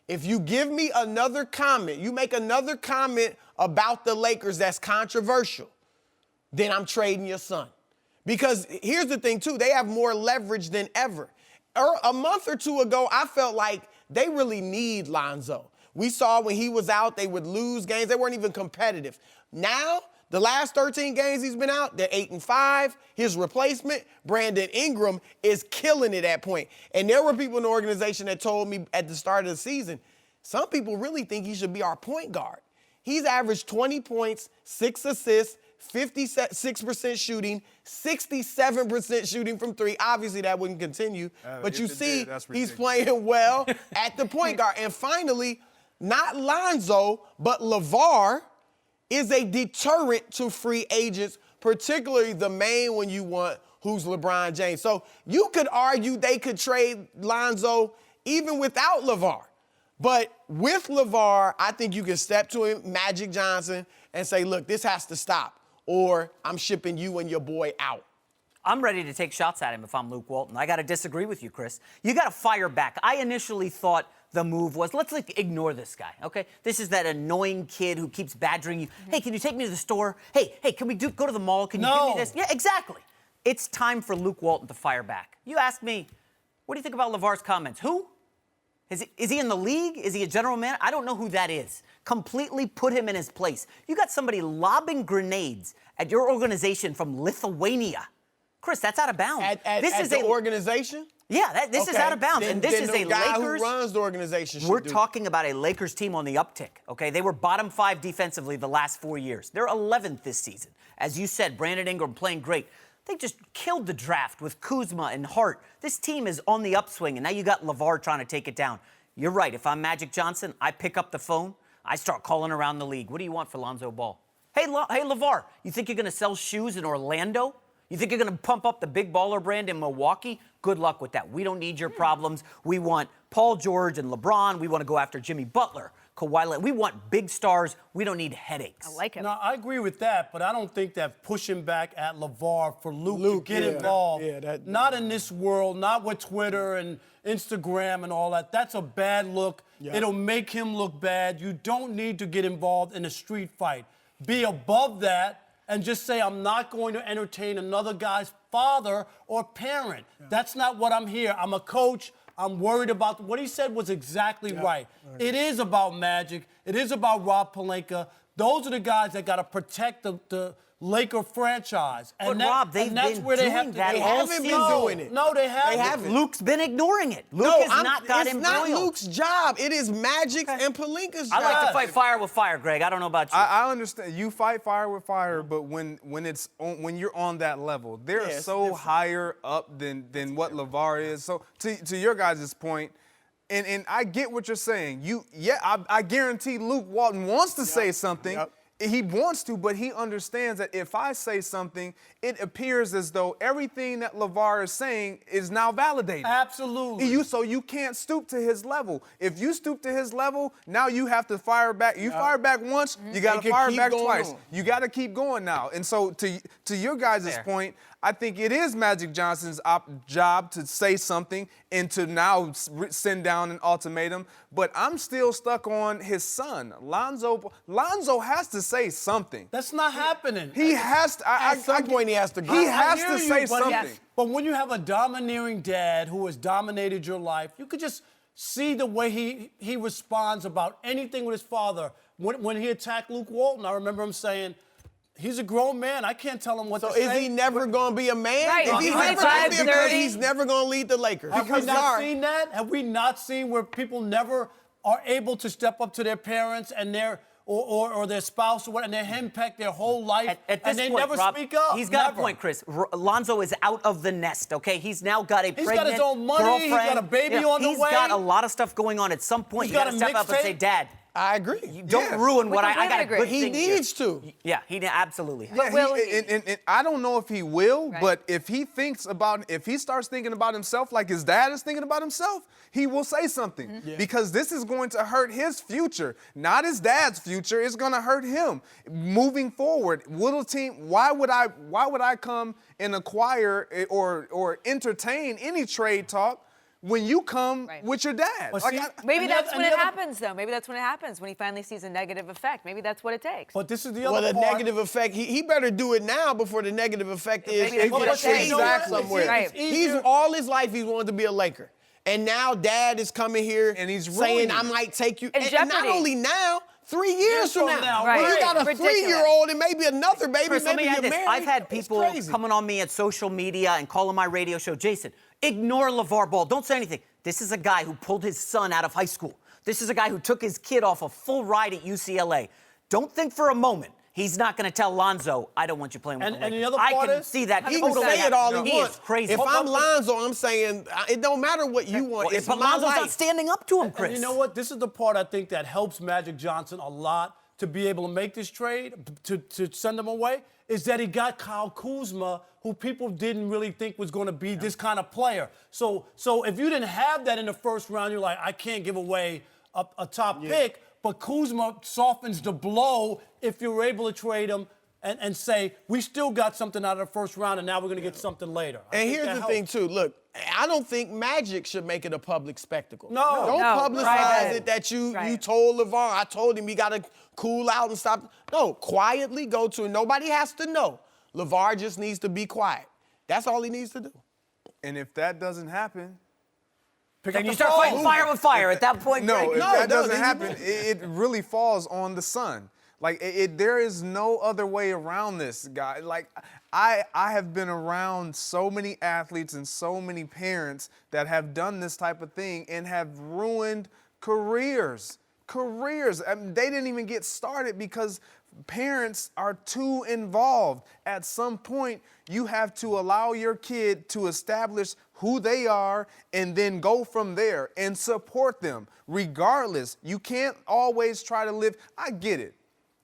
If you give me another comment, you make another comment about the Lakers that's controversial, then I'm trading your son. Because here's the thing, too. They have more leverage than ever. A month or two ago, I felt like they really need Lonzo. We saw when he was out, they would lose games. They weren't even competitive. Now, the last 13 games he's been out, they're 8-5. His replacement, Brandon Ingram, is killing it at point. And there were people in the organization that told me at the start of the season, some people really think he should be our point guard. He's averaged 20 points, 6 assists, 56% shooting, 67% shooting from three. Obviously, that wouldn't continue. But you see, he's playing well at the point guard. And finally, not Lonzo, but LaVar is a deterrent to free agents, particularly the main one you want, who's LeBron James. So you could argue they could trade Lonzo even without LaVar. But with LaVar, I think you can step to him, Magic Johnson, and say, look, this has to stop, or I'm shipping you and your boy out.
I'm ready to take shots at him if I'm Luke Walton. I got to disagree with you, Chris. You got to fire back. I initially thought the move was, let's ignore this guy, okay? This is that annoying kid who keeps badgering you. Hey, can you take me to the store? Hey, can we go to the mall? Can you give me this? Yeah, exactly. It's time for Luke Walton to fire back. You ask me, what do you think about LaVar's comments? Who? Is he in the league? Is he a general manager? I don't know who that is. Completely put him in his place. You got somebody lobbing grenades at your organization from Lithuania. Chris, that's out of bounds.
This is an organization?
Yeah, this is out of bounds. And this is a
guy
Lakers.
Who runs the organization.
We're talking about a Lakers team on the uptick, okay? They were bottom 5 defensively the last 4 years. They're 11th this season. As you said, Brandon Ingram playing great. They just killed the draft with Kuzma and Hart. This team is on the upswing, and now you got LaVar trying to take it down. You're right. If I'm Magic Johnson, I pick up the phone. I start calling around the league. What do you want for Lonzo Ball? Hey, LaVar, you think you're going to sell shoes in Orlando? You think you're going to pump up the big baller brand in Milwaukee? Good luck with that. We don't need your problems. We want Paul George and LeBron. We want to go after Jimmy Butler, Kawhi Leonard. We want big stars. We don't need headaches.
I like it.
No, I agree with that, but I don't think that pushing back at LaVar for Luke to get involved, not in this world, not with Twitter and Instagram and all that. That's a bad look. Yeah. It'll make him look bad. You don't need to get involved in a street fight. Be above that and just say, I'm not going to entertain another guy's father or parent. Yeah. That's not what I'm here. I'm a coach. I'm worried about what he said was exactly right. It is about Magic. It is about Rob Pelinka. Those are the guys that got to protect the Laker franchise.
And but Rob, they've been doing that.
They haven't been doing it.
No, they haven't.
Luke's been ignoring it. Luke has not got him
embroiled. It's not Luke's job. It is Magic's and Pelinka's job.
I like to fight fire with fire, Greg. I don't know about you.
I understand. You fight fire with fire, but when you're on that level, they're so higher up than what LaVar is. So to your guys' point, and I get what you're saying. I guarantee Luke Walton wants to say something. He wants to, but he understands that if I say something, it appears as though everything that LaVar is saying is now validated.
Absolutely.
So you can't stoop to his level. If you stoop to his level, now you have to fire back. You fire back once, you got to fire back twice. You got to keep going now. And so to your guys' point, I think it is Magic Johnson's job to say something and to now send down an ultimatum. But I'm still stuck on his son, Lonzo. Lonzo has to say something.
That's not happening.
He has to.
At some point, he has to go.
He has to say something.
Yes. But when you have a domineering dad who has dominated your life, you could just see the way he responds about anything with his father. When he attacked Luke Walton, I remember him saying, he's a grown man. I can't tell him what to say.
So is he never going to be a man?
Right.
If he's never going to be a man, he's never going to lead the Lakers.
Have we not seen that? Have we not seen where people never are able to step up to their parents and or their spouse or what, and they're henpecked their whole life,
At this
and they
point,
never
Rob,
speak up.
He's got
Never.
a point, Chris. Lonzo is out of the nest, okay? He's now got a
He's
pregnant
got his own money.
girlfriend.
He's got a baby on the way.
He's got a lot of stuff going on. At some point,
He's
you got
got
to
a
step up and say,
mixtape.
Dad,
I agree.
you don't ruin what I got.
completely
A good
agree.
He
thing here."
needs to.
Yeah, he absolutely has.
But will he?
And I don't know if he will,
Right.
but if he starts thinking about himself like his dad is thinking about himself, he will say something. Because this is going to hurt his future, not his dad's future. It's going to hurt him moving forward. Why would I come and acquire or entertain any trade talk when you come with your dad?
But
Like,
see,
Maybe
and the
that's
other-
when
and
it
the other-
happens, though. Maybe that's when it happens, when he finally sees a negative effect. Maybe that's what it takes.
But this is the
Well,
other
the
part.
negative effect, he better do it now before the negative effect is
maybe that's what
gonna
it takes.
change
Exactly.
somewhere.
Right.
He's all his life he's wanted to be a Laker. And now dad is coming here
And he's
saying,
ruining
I
it.
might take you.
And
And not
jeopardy.
only now, 3 years from now.
Right.
When you got a
Ridiculous.
3-year-old and maybe another baby,
Chris, let
maybe
me
you're
add this.
married.
I've had
It's
people
crazy.
coming on me at social media and calling my radio show, Jason, ignore LeVar Ball. Don't say anything. This is a guy who pulled his son out of high school. This is a guy who took his kid off a full ride at UCLA. Don't think for a moment he's not going to tell Lonzo, I don't want you playing with
And-
the Lakers.
and the other
I
part
can
is,
see that
He can
totally
say it
happening.
all he
He
wants.
is crazy.
If I'm Lonzo, I'm saying it don't matter what you want.
Well,
It's
but
my
Lonzo's
life.
not standing up to him, Chris.
And you know what? This is the part I think that helps Magic Johnson a lot to be able to make this trade, to send him away, is that he got Kyle Kuzma, who people didn't really think was going to be this kind of player. So if you didn't have that in the first round, you're like, I can't give away a top pick. But Kuzma softens the blow if you're able to trade him and say, we still got something out of the first round, and now we're going to get something later. I
And
think
here's
that
the
helps.
thing, too. Look, I don't think Magic should make it a public spectacle.
No.
Don't
No,
publicize
right.
it that you
Right.
told LeVar. I told him he got to cool out and stop. No, quietly go to it. Nobody has to know. LeVar just needs to be quiet. That's all he needs to do.
and if that doesn't happen,
Then you start fighting fire with fire at that point.
no,
Greg.
if
No,
that
no,
doesn't
then you
happen,
win.
it really falls on the son. Like there is no other way around this, guy. Like I have been around so many athletes and so many parents that have done this type of thing and have ruined careers. I mean, they didn't even get started because parents are too involved. At some point, you have to allow your kid to establish who they are and then go from there and support them regardless. You can't always try to live. I get it.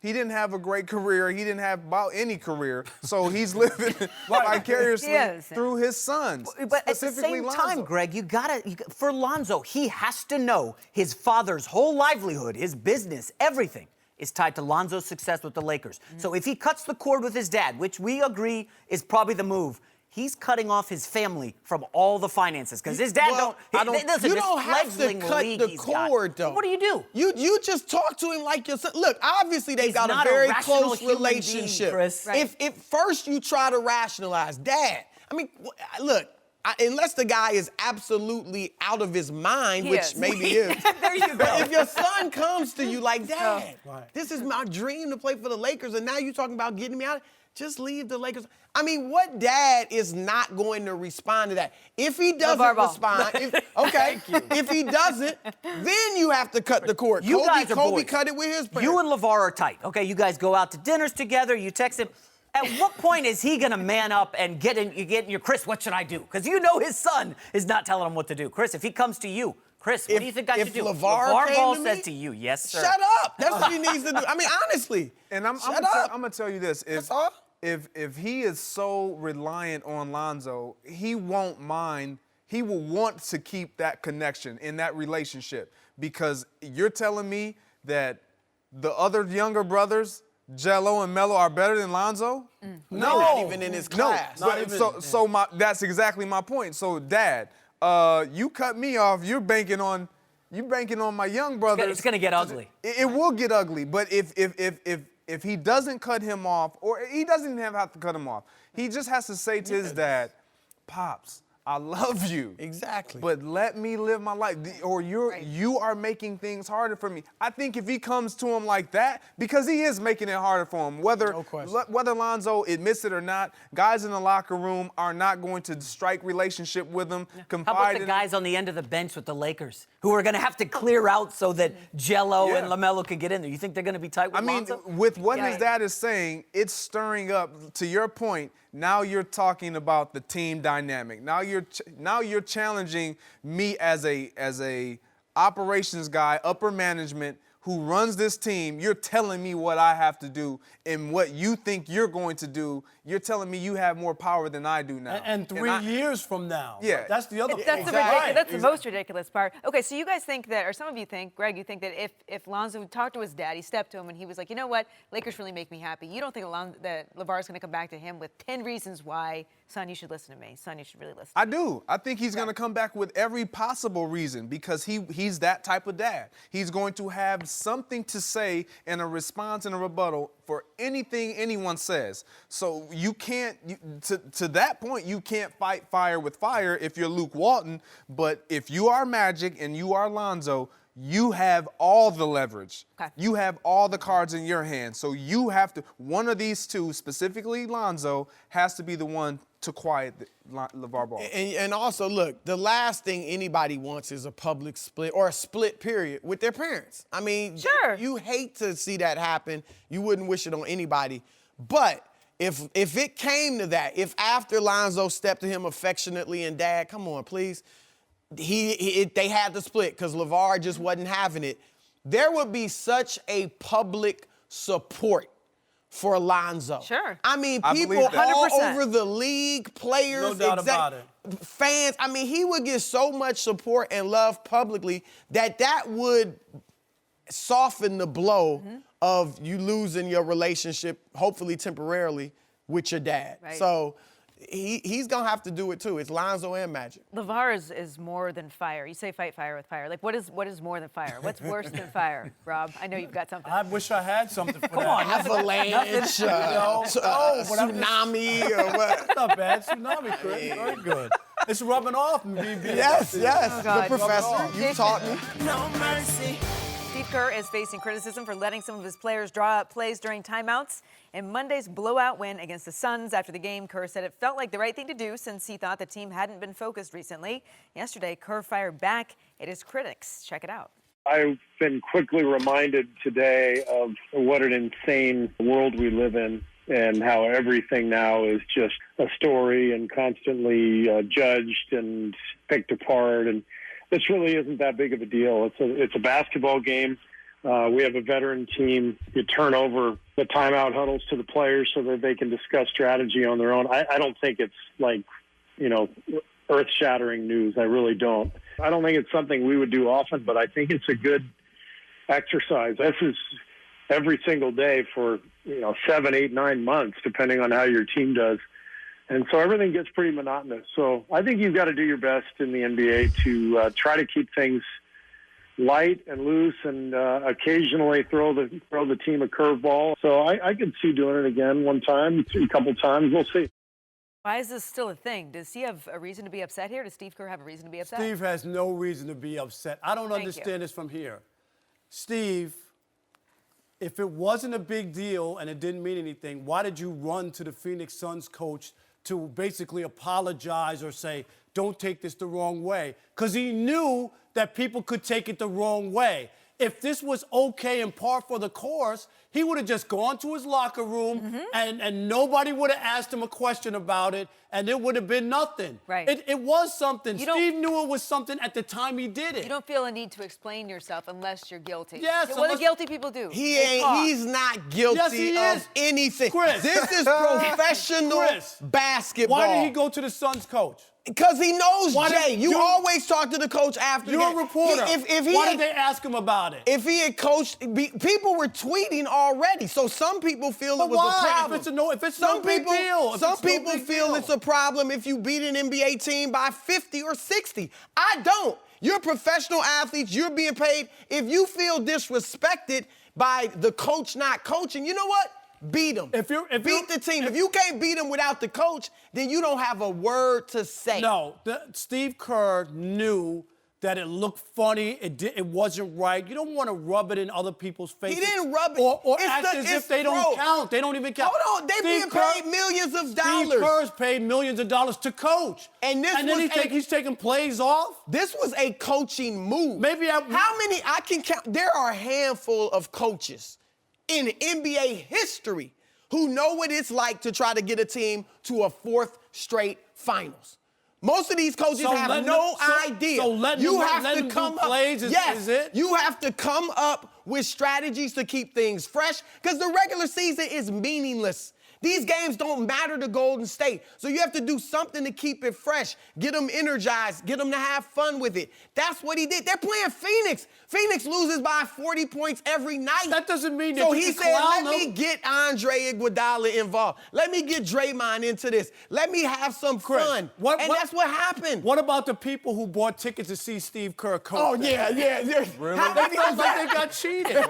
He didn't have a great career. He didn't have about any career. So he's living vicariously
He is.
through his sons.
But at the
specifically
same time,
Lonzo.
Greg, for Lonzo, he has to know his father's whole livelihood, his business, everything is tied to Lonzo's success with the Lakers. So if he cuts the cord with his dad, which we agree is probably the move, he's cutting off his family from all the finances because his dad
Well,
listen,
you
this
don't have to
fledgling
cut
league
the
he's got.
cord, though.
What do you do?
You just talk to him like your son. Look, obviously they've
He's
got a
not a
very
rational
close
human being,
relationship.
Chris.
Right.
If first you try to rationalize, Dad, I mean, look, unless the guy is absolutely out of his mind,
He
which
is.
maybe he is.
There you go.
But if your son comes to you like, Dad,
Right.
this is my dream to play for the Lakers, and now you're talking about getting me out, just leave the Lakers. I mean, what dad is not going to respond to that? If he doesn't
LeVar Ball.
respond, if he doesn't, then you have to cut the cord.
You guys are
Kobe
boys.
cut it with his parents.
You and LeVar are tight. Okay, you guys go out to dinners together. You text him. At what point is he gonna man up and get in your Chris? What should I do? Because you know his son is not telling him what to do. Chris, if he comes to you, Chris, what do you think I
if
should do?
LeVar came
Ball
to
says
me,
to you, yes, sir.
Shut up. That's what he needs to do. I mean, honestly.
And I'm
Shut up.
gonna tell you this:
That's all.
if he is so reliant on Lonzo, he won't mind. He will want to keep that connection in that relationship because you're telling me that the other younger brothers, Jello and Melo, are better than Lonzo?
No, not even in his class.
No, that's exactly my point. So, Dad, you cut me off. You're banking on my young brothers.
It's gonna get ugly.
It will get ugly, but if he doesn't cut him off, or he doesn't even have to cut him off, he just has to say to his dad, Pops, I love you.
Exactly.
But let me live my life. Or you are making things harder for me. I think if he comes to him like that, because he is making it harder for him, whether Lonzo admits it or not, guys in the locker room are not going to strike relationship with him.
How about the guys on the end of the bench with the Lakers who are going to have to clear out so that Jello and LaMelo can get in there? You think they're going to be tight with Lonzo?
With what his dad is saying, it's stirring up, to your point, now you're talking about the team dynamic. Now you're challenging me as a operations guy, upper management, who runs this team. You're telling me what I have to do and what you think you're going to do. You're telling me you have more power than I do now.
And 3 years from now.
Yeah.
That's the other part.
That's the most ridiculous part. Okay, so you guys think that, or some of you think, Greg, you think that if Lonzo talked to his dad, he stepped to him and he was like, you know what, Lakers really make me happy. You don't think that LaVar's going to come back to him with 10 reasons why, son, you should listen to me. Son, you should really listen to me.
I do. I think he's going to come back with every possible reason because he's that type of dad. He's going to have something to say in a response and a rebuttal for anything anyone says. So you can't, to that point, you can't fight fire with fire if you're Luke Walton. But if you are Magic and you are Lonzo, you have all the leverage.
Okay.
You have all the cards in your hand. So you have to, one of these two, specifically Lonzo, has to be the one to quiet LaVar Ball.
And also, look, the last thing anybody wants is a public split or a split period with their parents. I mean,
sure,
you hate to see that happen. You wouldn't wish it on anybody. But if it came to that, if after Lonzo stepped to him affectionately and, Dad, come on, please, they had to split because LaVar just wasn't having it, there would be such a public support for Lonzo.
Sure.
I mean, people all over the league, players,
no doubt about it,
fans. I mean, he would get so much support and love publicly that would soften the blow of you losing your relationship, hopefully temporarily, with your dad.
Right.
So he's going to have to do it, too. It's Lonzo and Magic.
LaVar is more than fire. You say fight fire with fire. Like, what is more than fire? What's worse than fire, Rob? I know you've got something.
I wish I had something for
Come
that.
on, avalanche, tsunami, or what?
That's not bad. Tsunami, Chris. Very good. It's rubbing off, BB.
Yes,
Oh, God.
the professor. You taught me.
No mercy.
Steve Kerr is facing criticism for letting some of his players draw up plays during timeouts. In Monday's blowout win against the Suns after the game, Kerr said it felt like the right thing to do since he thought the team hadn't been focused recently. Yesterday, Kerr fired back at his critics. Check it out.
I've been quickly reminded today of what an insane world we live in and how everything now is just a story and constantly judged and picked apart. And this really isn't that big of a deal. It's a basketball game. We have a veteran team. You turn over the timeout huddles to the players so that they can discuss strategy on their own. I don't think it's like, earth-shattering news. I really don't. I don't think it's something we would do often, but I think it's a good exercise. This is every single day for 7, 8, 9 months, depending on how your team does. And so everything gets pretty monotonous. So I think you've got to do your best in the NBA to try to keep things light and loose and occasionally throw the team a curveball. So I could see doing it again one time, a couple times. We'll see.
Why is this still a thing? Does he have a reason to be upset here? Does Steve Kerr have a reason to be upset?
Steve has no reason to be upset. I don't
Thank
understand
you.
this from here. Steve, if it wasn't a big deal and it didn't mean anything, why did you run to the Phoenix Suns coach to basically apologize or say, don't take this the wrong way? Because he knew that people could take it the wrong way. If this was okay and par for the course, he would have just gone to his locker room and nobody would have asked him a question about it, and it would have been nothing.
Right.
It was something. Steve knew it was something at the time he did it.
You don't feel a need to explain yourself unless you're guilty.
Yes.
What do guilty people do?
He's not guilty
Yes, he
of
is.
anything.
Chris.
This is professional
Chris.
basketball.
Why did he go to the Suns coach?
Because he knows Jay. You always talk to the coach after the
You're
game.
a reporter. Why did they ask him about it?
If he had coached, people were tweeting already. So some people feel it was a problem.
If it's no big deal.
Some people feel it's a problem if you beat an NBA team by 50 or 60. I don't. You're professional athletes. You're being paid. If you feel disrespected by the coach not coaching, you know what? beat them.
If
beat the team. If you can't beat them without the coach, then you don't have a word to say.
No, Steve Kerr knew that it looked funny. It wasn't right. You don't want to rub it in other people's faces.
He didn't rub it.
Or act as if they don't count. They don't even count.
Hold on, they being paid millions of dollars.
Steve Kerr's paid millions of dollars to coach.
And
then he's taking plays off?
This was a coaching move.
How
many, I can count, there are a handful of coaches in NBA history who know what it's like to try to get a team to a 4th straight finals. Most of these coaches have no idea.
So let them come up. Is it?
You have to come up with strategies to keep things fresh because the regular season is meaningless. These games don't matter to Golden State. So you have to do something to keep it fresh, get them energized, get them to have fun with it. That's what he did. They're playing Phoenix. Phoenix loses by 40 points every night.
That doesn't mean that
So he said, let me get Andre Iguodala involved. Let me get Draymond into this. Let me have some fun. That's what happened.
What about the people who bought tickets to see Steve Kerr coach?
Oh, yeah.
Really?
That feels like they got cheated.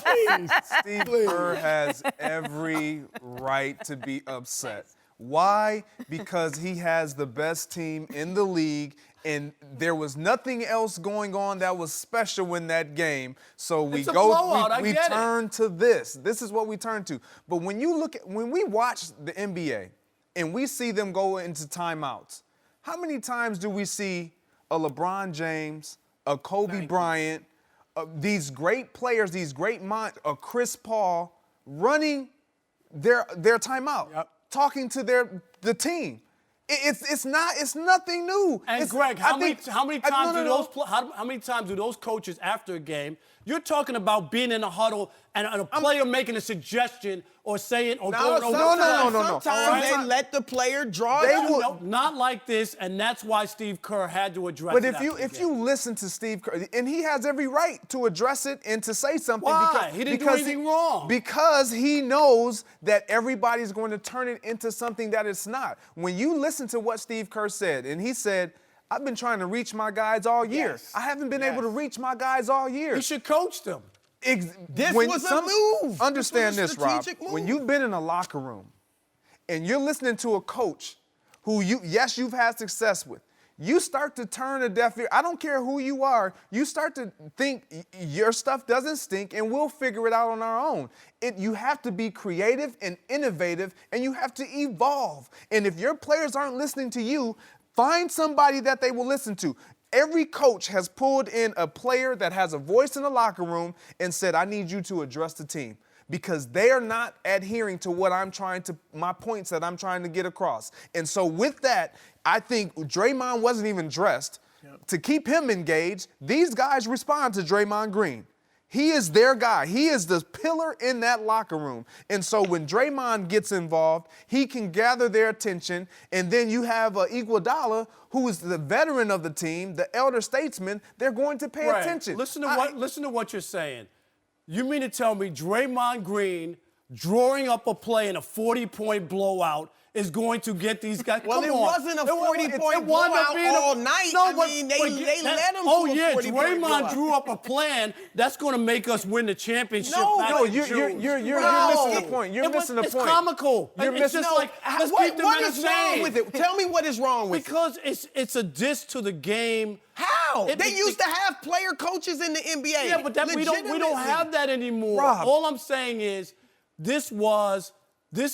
Please.
Steve Kerr has every right to be upset. Why? Because he has the best team in the league, and there was nothing else going on that was special in that game. So we turn to this. This is what we turn to. But when we watch the NBA and we see them go into timeouts, how many times do we see a LeBron James, a Kobe Bryant, these great players, these great minds, a Chris Paul running their timeout, talking to the team? It's nothing new.
And Greg, how many times do those coaches after a game? You're talking about being in a huddle and a player making a suggestion or saying or going over.
No. Sometimes they let the player draw it.
Not like this, and that's why Steve Kerr had to address
it.
But
if you listen to Steve Kerr, and he has every right to address it and to say something.
Why? He didn't do anything wrong.
Because he knows that everybody's going to turn it into something that it's not. When you listen to what Steve Kerr said, and he said, I've been trying to reach my guys all year.
Yes.
I haven't been able to reach my guys all year.
He should coach them.
This was a move.
Understand
this,
Rob.
move.
When you've been in a locker room and you're listening to a coach who you've had success with, you start to turn a deaf ear. I don't care who you are. You start to think your stuff doesn't stink and we'll figure it out on our own. You have to be creative and innovative, and you have to evolve. And if your players aren't listening to you, find somebody that they will listen to. Every coach has pulled in a player that has a voice in the locker room and said, I need you to address the team, because they are not adhering to my points that I'm trying to get across. And so with that, I think Draymond wasn't even dressed. To keep him engaged, these guys respond to Draymond Green. He is their guy. He is the pillar in that locker room. And so when Draymond gets involved, he can gather their attention. And then you have Iguodala, who is the veteran of the team, the elder statesman. They're going to pay attention.
Listen to what you're saying. You mean to tell me Draymond Green drawing up a play in a 40-point blowout is going to get these guys?
Well, it wasn't a 40-point blowout all night.
No,
they let him
Oh,
to a
yeah,
40-point
Draymond
blowout.
drew up a plan that's going to make us win the championship.
No, you're missing the point. You're missing the point.
It's comical.
Let's
what is wrong with it? Tell me what is wrong with it.
Because it's a diss to the game.
How? They used to have player coaches in the NBA.
Yeah, but we don't have that anymore.
Rob.
All I'm saying is this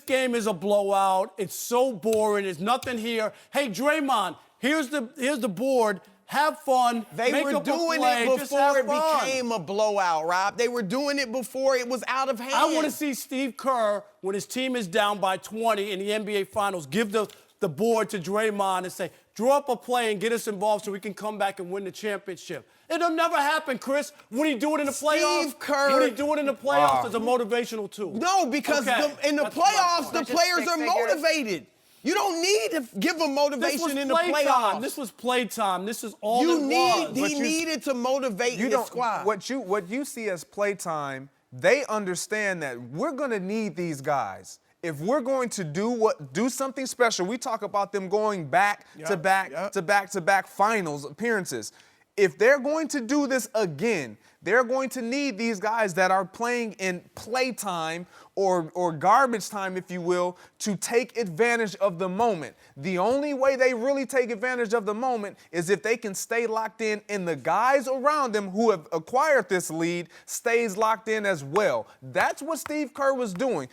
game is a blowout. It's so boring. There's nothing here. Hey, Draymond, here's the board. Have fun.
They were doing it before it became a blowout, Rob. They were doing it before it was out of hand.
I want to see Steve Kerr, when his team is down by 20 in the NBA Finals, give the board to Draymond and say, draw up a play and get us involved so we can come back and win the championship. It'll never happen, Chris. Would he do it in the playoffs?
Steve Kerr.
Would he do it in the playoffs as a motivational tool?
No, because in the playoffs, the players are motivated. You don't need to give them motivation in the playoffs.
This was playtime. This is all it was.
He needed to motivate his squad.
What you see as playtime, they understand that we're going to need these guys. If we're going to do something special, we talk about them going back to back finals appearances. If they're going to do this again, they're going to need these guys that are playing in playtime or garbage time, if you will, to take advantage of the moment. The only way they really take advantage of the moment is if they can stay locked in and the guys around them who have acquired this lead stays locked in as well. That's what Steve Kerr was doing.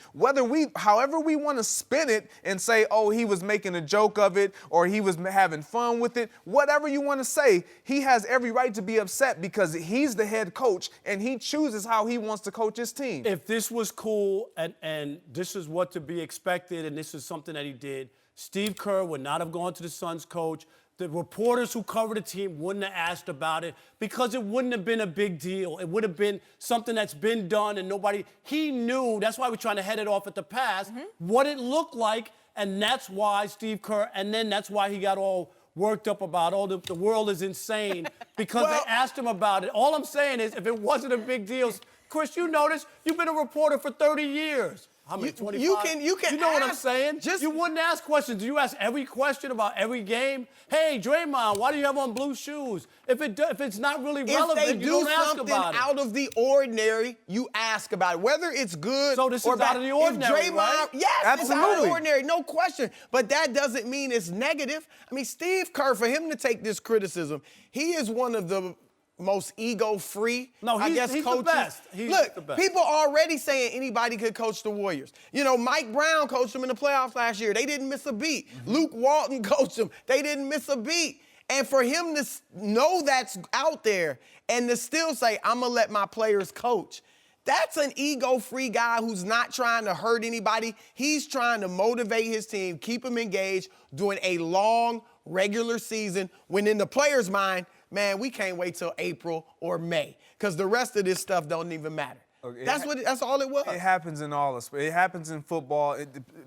However we want to spin it and say, oh, he was making a joke of it or he was having fun with it, whatever you want to say, he has every right to be upset because he's the head coach and he chooses how he wants to coach his team.
If this was cool and this is what to be expected and this is something that he did, Steve Kerr would not have gone to the Suns coach. The reporters who cover the team wouldn't have asked about it because it wouldn't have been a big deal. It would have been something that's been done and he knew, that's why we're trying to head it off at the pass, what it looked like, and that's why Steve Kerr, and then that's why he got all worked up about, the world is insane because they asked him about it. All I'm saying is if it wasn't a big deal, Chris, you notice you've been a reporter for 30 years. How many, 25?
You can
You know what I'm
ask,
saying? You wouldn't ask questions. Do you ask every question about every game? Hey, Draymond, why do you have on blue shoes? If it's not really relevant, you don't ask about it.
If they do something out of the ordinary, you ask about it. Whether it's good or bad.
So this is out of the ordinary,
if Draymond,
right?
Yes,
Absolutely.
it's out of the ordinary, no question. But that doesn't mean it's negative. I mean, Steve Kerr, for him to take this criticism, he is one of the most ego-free,
he's
coaches.
The best.
Look,
the best.
people are already saying anybody could coach the Warriors. You know, Mike Brown coached them in the playoffs last year. They didn't miss a beat. Luke Walton coached them. They didn't miss a beat. And for him to know that's out there and to still say, I'm going to let my players coach, that's an ego-free guy who's not trying to hurt anybody. He's trying to motivate his team, keep them engaged, doing a long regular season when in the player's mind, man, we can't wait till April or May because the rest of this stuff don't even matter.
Okay,
That's all it was.
It happens in all of sports. It happens in football,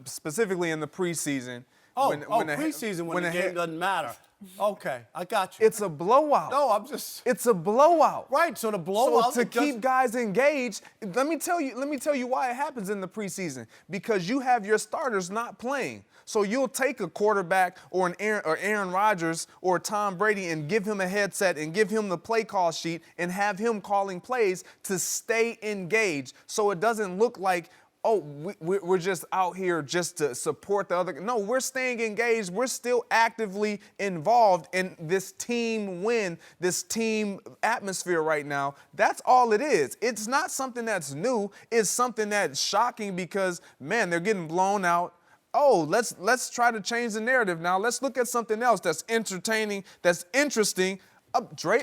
specifically in the preseason.
Preseason when the game doesn't matter. Okay, I got you.
It's a blowout.
No,
It's a blowout.
Right, so the blowout.
So to keep guys engaged, let me tell you why it happens in the preseason. Because you have your starters not playing. So you'll take a quarterback or Aaron Rodgers or Tom Brady and give him a headset and give him the play call sheet and have him calling plays to stay engaged. So it doesn't look like, oh, we're just out here just to support the other. No, we're staying engaged. We're still actively involved in this team win, this team atmosphere right now. That's all it is. It's not something that's new. It's something that's shocking because, man, they're getting blown out. Oh, let's try to change the narrative now. Let's look at something else that's entertaining, that's interesting.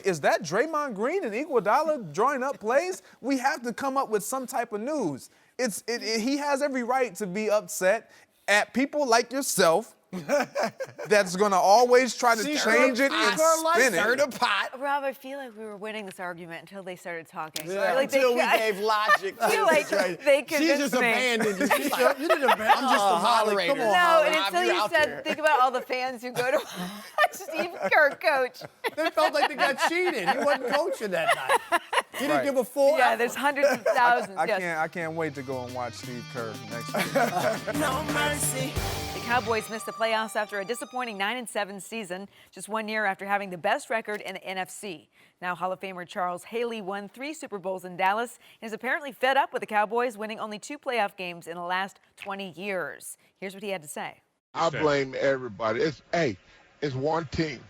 Is that Draymond Green and Iguodala drawing up plays? We have to come up with some type of news. He has every right to be upset at people like yourself that's going to always try to change it and spin it.
Rob, I feel like we were winning this argument until they started talking.
Yeah,
like
until we gave logic.
I feel like they convinced
She just
me.
abandoned you. She's like, you didn't abandon. I'm just a moderator.
Come on,
No, and until you said, think about all the fans who go to watch Steve Kerr coach.
They felt like they got cheated. He wasn't coaching that night. He didn't give a full
Yeah,
effort.
there's hundreds of thousands.
I can't wait to go and watch Steve Kerr next week.
No mercy.
The Cowboys missed the playoffs after a disappointing 9-7 season, just 1 year after having the best record in the NFC. Now Hall of Famer Charles Haley won 3 Super Bowls in Dallas and is apparently fed up with the Cowboys winning only 2 playoff games in the last 20 years. Here's what he had to say.
I blame everybody. It's one team.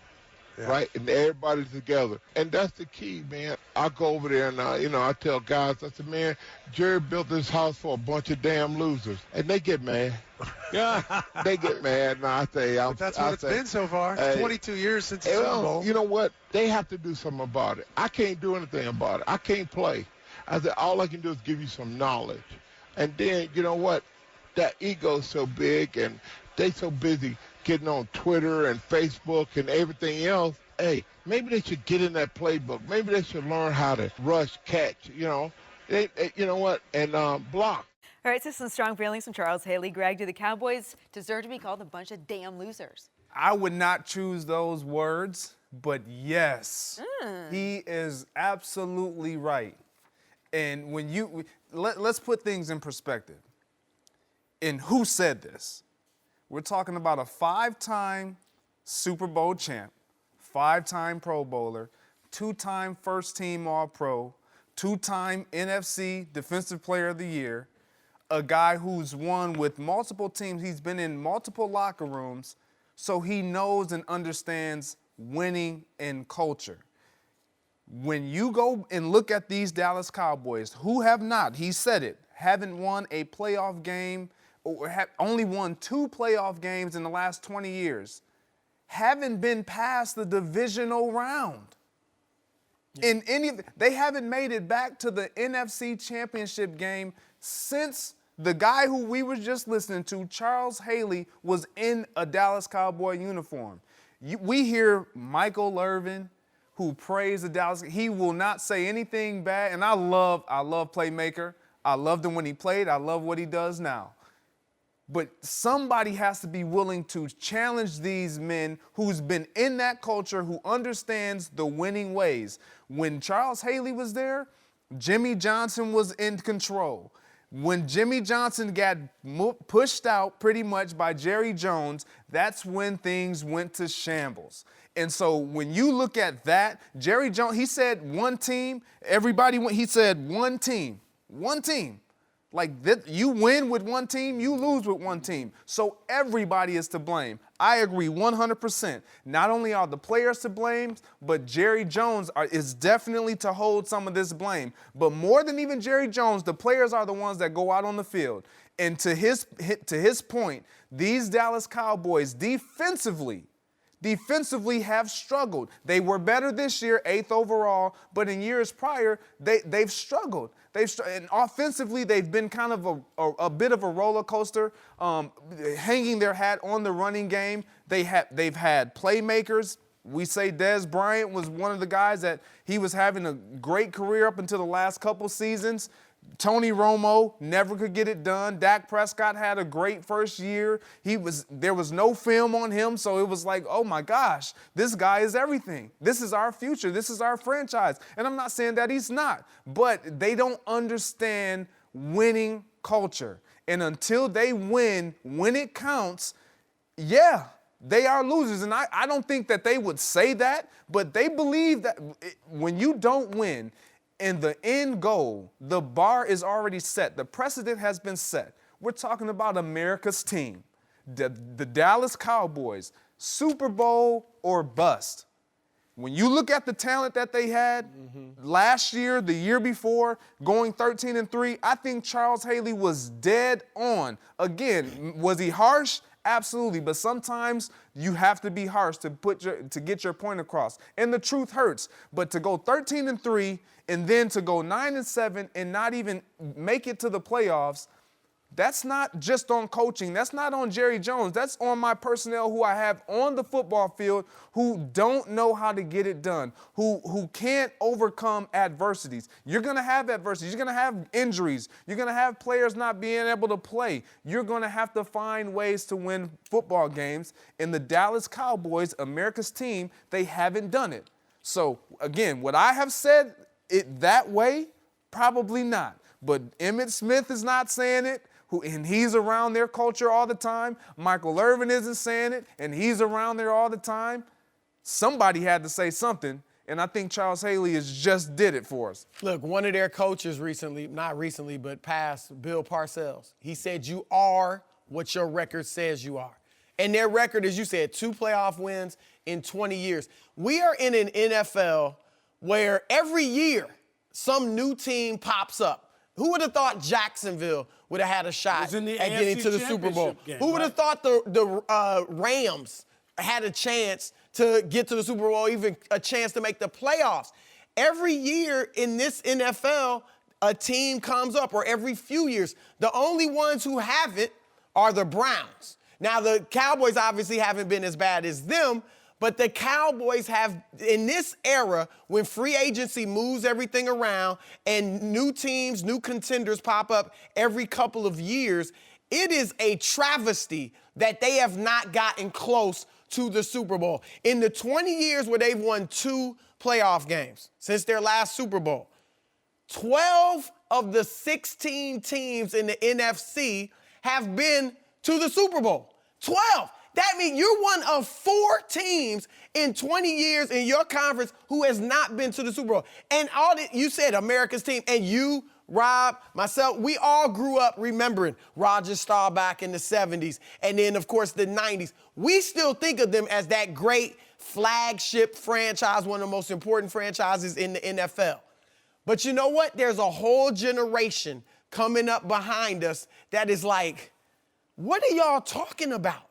Yeah. Right? And everybody's together. And that's the key, man. I go over there and, I tell guys, I said, man, Jerry built this house for a bunch of damn losers. And they get mad. Yeah. They get mad. And I say,
that's what it's been so far. 22 years since the Super Bowl.
You know what? They have to do something about it. I can't do anything about it. I can't play. I said, all I can do is give you some knowledge. And then, you know what? That ego's so big and they so busy getting on Twitter and Facebook and everything else. Hey, maybe they should get in that playbook. Maybe they should learn how to rush, catch, you know what, and block.
All right, so some strong feelings from Charles Haley. Greg, do the Cowboys deserve to be called a bunch of damn losers?
I would not choose those words, but yes, he is absolutely right. And when let's put things in perspective. And who said this? We're talking about a 5-time Super Bowl champ, 5-time Pro Bowler, 2-time first-team All-Pro, two-time NFC Defensive Player of the Year, a guy who's won with multiple teams. He's been in multiple locker rooms, so he knows and understands winning and culture. When you go and look at these Dallas Cowboys, who have not, he said it, haven't won a playoff game or have only won 2 playoff games in the last 20 years, haven't been past the divisional round. They haven't made it back to the NFC Championship game since the guy who we were just listening to, Charles Haley, was in a Dallas Cowboy uniform. We hear Michael Irvin, who praised the Dallas. He will not say anything bad, and I love Playmaker. I loved him when he played. I love what he does now. But somebody has to be willing to challenge these men who's been in that culture, who understands the winning ways. When Charles Haley was there, Jimmy Johnson was in control. When Jimmy Johnson got pushed out pretty much by Jerry Jones, that's when things went to shambles. And so when you look at that, Jerry Jones, he said one team, he said one team. Like that, you win with one team, you lose with one team. So everybody is to blame. I agree 100%. Not only are the players to blame, but Jerry Jones is definitely to hold some of this blame. But more than even Jerry Jones, the players are the ones that go out on the field. And to his point, these Dallas Cowboys defensively have struggled. They were better this year, 8th overall, but in years prior, they've struggled. And offensively, they've been kind of a bit of a roller coaster, hanging their hat on the running game. They've had playmakers. We say Dez Bryant was one of the guys that he was having a great career up until the last couple seasons. Tony Romo never could get it done. Dak Prescott had a great first year. There was no film on him, so it was like, oh my gosh, this guy is everything. This is our future. This is our franchise. And I'm not saying that he's not, but they don't understand winning culture. And until they win when it counts, yeah, they are losers. And I don't think that they would say that, but they believe that when you don't win, and the end goal, the bar is already set. The precedent has been set. We're talking about America's team, the Dallas Cowboys, Super Bowl or bust. When you look at the talent that they had last year, the year before, going 13-3, I think Charles Haley was dead on. Again, was he harsh? Absolutely, but sometimes you have to be harsh to get your point across. And the truth hurts. But to go 13-3 and then to go 9-7 and not even make it to the playoffs, that's not just on coaching. That's not on Jerry Jones. That's on my personnel who I have on the football field who don't know how to get it done, who can't overcome adversities. You're going to have adversities. You're going to have injuries. You're going to have players not being able to play. You're going to have to find ways to win football games. And the Dallas Cowboys, America's team, they haven't done it. So, again, would I have said it that way? Probably not. But Emmitt Smith is not saying it. And he's around their culture all the time. Michael Irvin isn't saying it, and he's around there all the time. Somebody had to say something, and I think Charles Haley just did it for us.
Look, one of their coaches not recently, but past, Bill Parcells, he said, you are what your record says you are. And their record, as you said, 2 playoff wins in 20 years. We are in an NFL where every year some new team pops up. Who would have thought Jacksonville would have had a shot at getting to the Super Bowl? Who would have thought the Rams had a chance to get to the Super Bowl, even a chance to make the playoffs? Every year in this NFL, a team comes up, or every few years. The only ones who haven't are the Browns. Now, the Cowboys obviously haven't been as bad as them, but the Cowboys have, in this era, when free agency moves everything around and new teams, new contenders pop up every couple of years, it is a travesty that they have not gotten close to the Super Bowl. In the 20 years where they've won 2 playoff games since their last Super Bowl, 12 of the 16 teams in the NFC have been to the Super Bowl. 12. That means you're one of 4 teams in 20 years in your conference who has not been to the Super Bowl. And you said America's team, and you, Rob, myself, we all grew up remembering Roger Staubach in the 70s, and then, of course, the 90s. We still think of them as that great flagship franchise, one of the most important franchises in the NFL. But you know what? There's a whole generation coming up behind us that is like, what are y'all talking about?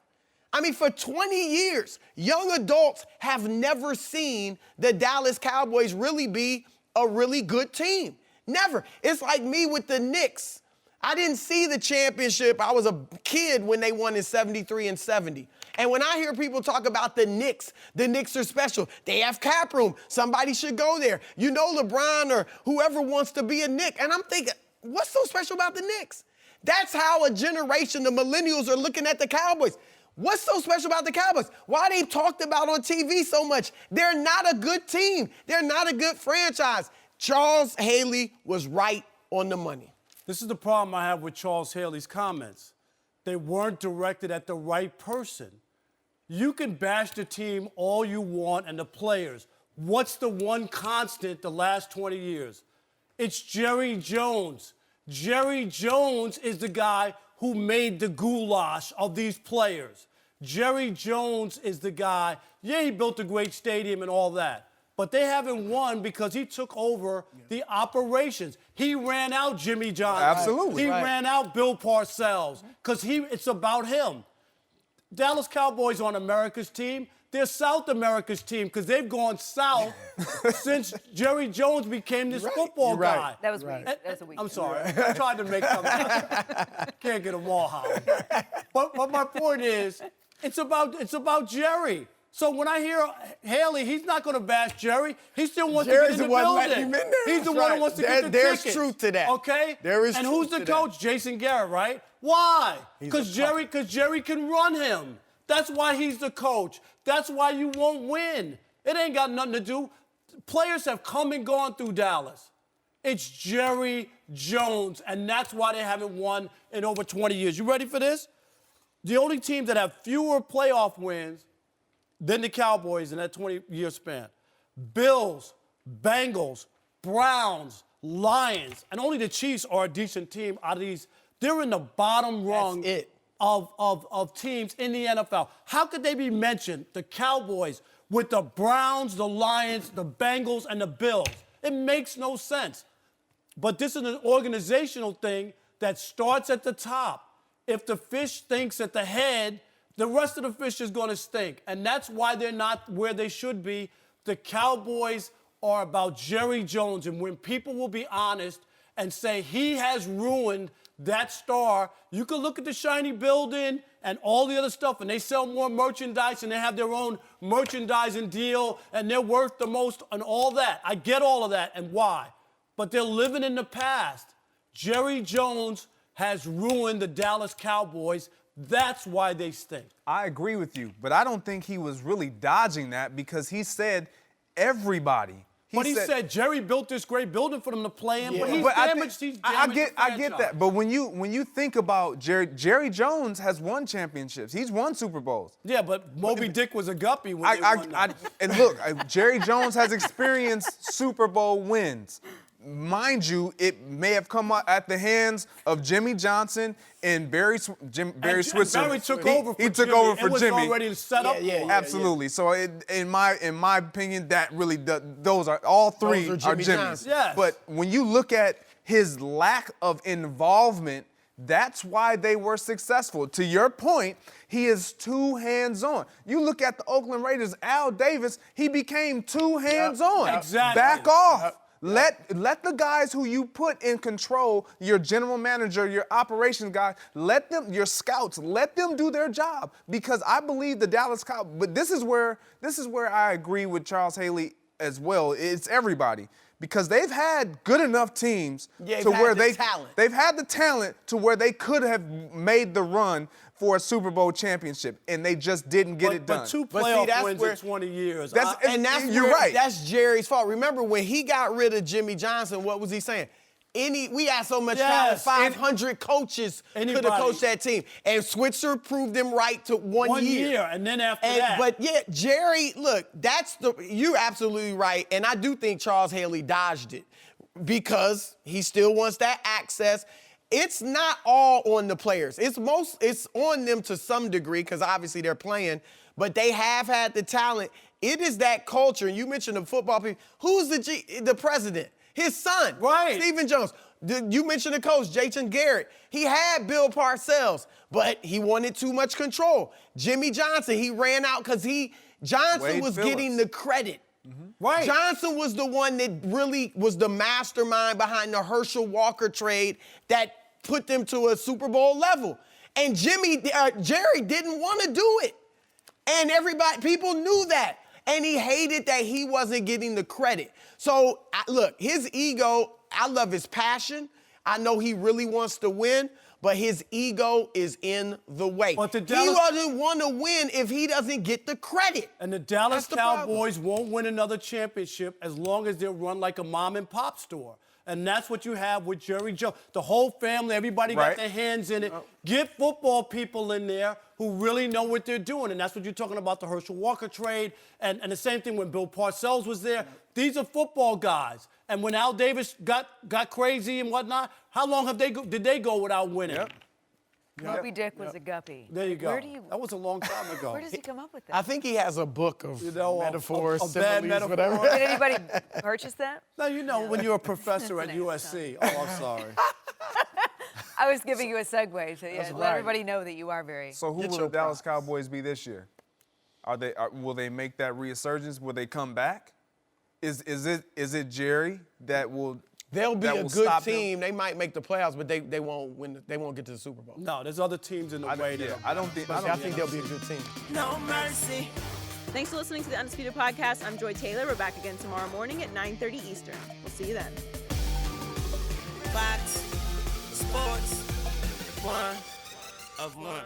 I mean, for 20 years, young adults have never seen the Dallas Cowboys really be a really good team. Never. It's like me with the Knicks. I didn't see the championship. I was a kid when they won in 73 and 70. And when I hear people talk about the Knicks are special. They have cap room. Somebody should go there. You know LeBron or whoever wants to be a Knick. And I'm thinking, what's so special about the Knicks? That's how a generation, the millennials, are looking at the Cowboys. What's so special about the Cowboys? Why they talked about on TV so much? They're not a good team. They're not a good franchise. Charles Haley was right on the money.
This is the problem I have with Charles Haley's comments. They weren't directed at the right person. You can bash the team all you want and the players. What's the one constant the last 20 years? It's Jerry Jones. Jerry Jones is the guy who made the goulash of these players. Jerry Jones is the guy, he built a great stadium and all that. But they haven't won because he took over the operations. He ran out Jimmy Johnson.
Absolutely.
He ran out Bill Parcells because it's about him. Dallas Cowboys on America's team. They're South America's team because they've gone south since Jerry Jones became this football guy.
That was weird. That's a weak.
I'm sorry. I tried to make something. Can't get them all, Howard. But my point is, it's about Jerry. So when I hear Haley, he's not going to bash Jerry. He still wants to get in the building. He's the one who wants to get the tickets.
There's truth to that.
Okay?
There is
and
truth
who's the
to
coach? Jason Garrett, right? Why? Because Jerry can run him. That's why he's the coach. That's why you won't win. It ain't got nothing to do. Players have come and gone through Dallas. It's Jerry Jones, and that's why they haven't won in over 20 years. You ready for this? The only teams that have fewer playoff wins than the Cowboys in that 20-year span. Bills, Bengals, Browns, Lions, and only the Chiefs are a decent team out of these. They're in the bottom rung of teams in the NFL. How could they be mentioned, the Cowboys, with the Browns, the Lions, the Bengals, and the Bills? It makes no sense. But this is an organizational thing that starts at the top. If the fish stinks at the head, the rest of the fish is going to stink. And that's why they're not where they should be. The Cowboys are about Jerry Jones. And when people will be honest and say he has ruined that star, you can look at the shiny building and all the other stuff, and they sell more merchandise, and they have their own merchandising deal, and they're worth the most and all that. I get all of that and why. But they're living in the past. Jerry Jones has ruined the Dallas Cowboys. That's why they stink.
I agree with you, but I don't think he was really dodging that because he said everybody.
He said Jerry built this great building for them to play in, but he's
but
damaged.
I get that. But when you think about Jerry Jones has won championships. He's won Super Bowls.
Yeah, but Moby Dick was a guppy when they won that.
And look, Jerry Jones has experienced Super Bowl wins. Mind you, it may have come at the hands of Jimmy Johnson and Barry Switzer.
Barry took over for Jimmy.
He took over for Jimmy.
It was already set up.
Absolutely. So in my opinion, that really those are all three are Jimmy's.
Yes.
But when you look at his lack of involvement, that's why they were successful. To your point, he is too hands-on. You look at the Oakland Raiders, Al Davis, he became too hands-on.
Exactly.
Back off. Let the guys who you put in control, your general manager, your operations guy, let them, your scouts, let them do their job. Because I believe the Dallas Cowboys, but this is where I agree with Charles Haley as well. It's everybody. Because they've had good enough teams to where they've had the talent to where they could have made the run for a Super Bowl championship, and they just didn't get it done.
But two playoff wins in 20 years.
You're right. That's Jerry's fault. Remember when he got rid of Jimmy Johnson, what was he saying? We had so much talent, 500 coaches could have coached that team. And Switzer proved them right to one year.
And then after that.
But yeah, Jerry, look, you're absolutely right. And I do think Charles Haley dodged it because he still wants that access. It's not all on the players. It's on them to some degree because obviously they're playing, but they have had the talent. It is that culture. And you mentioned the football people. Who's the president? His son, Stephen Jones. You mentioned the coach, Jason Garrett. He had Bill Parcells, but he wanted too much control. Jimmy Johnson, he ran out because Johnson was getting the credit.
Right.
Johnson was the one that really was the mastermind behind the Herschel Walker trade that put them to a Super Bowl level. And Jerry didn't want to do it. And people knew that. And he hated that he wasn't getting the credit. So, look, his ego, I love his passion. I know he really wants to win, but his ego is in the way. He doesn't want to win if he doesn't get the credit.
And the Dallas Cowboys won't win another championship as long as they're run like a mom and pop store. And that's what you have with Jerry Jones. The whole family, everybody got their hands in it. Get football people in there who really know what they're doing. And that's what you're talking about, the Herschel Walker trade. And the same thing when Bill Parcells was there. These are football guys. And when Al Davis got crazy and whatnot, how long did they go without winning?
Moby Dick was a guppy.
There you go. That was a long time ago.
Where does he come up with that?
I think he has a book of metaphors,
bad
similes,
metaphor.
whatever.
Did anybody purchase that?
No, when you're a professor at USC. Oh, I'm sorry.
I was giving you a segue to let everybody know that you are very.
So who will the Dallas Cowboys be this year? Will they make that resurgence? Will they come back? Is it Jerry that will?
They'll be a good team. They might make the playoffs, but they won't win. They won't get to the Super Bowl.
No, there's other teams in the way.
I think
they'll be a good team.
No mercy.
Thanks for listening to the Undisputed Podcast. I'm Joy Taylor. We're back again tomorrow morning at 9:30 Eastern. We'll see you then.
Fox Sports 1 of 1.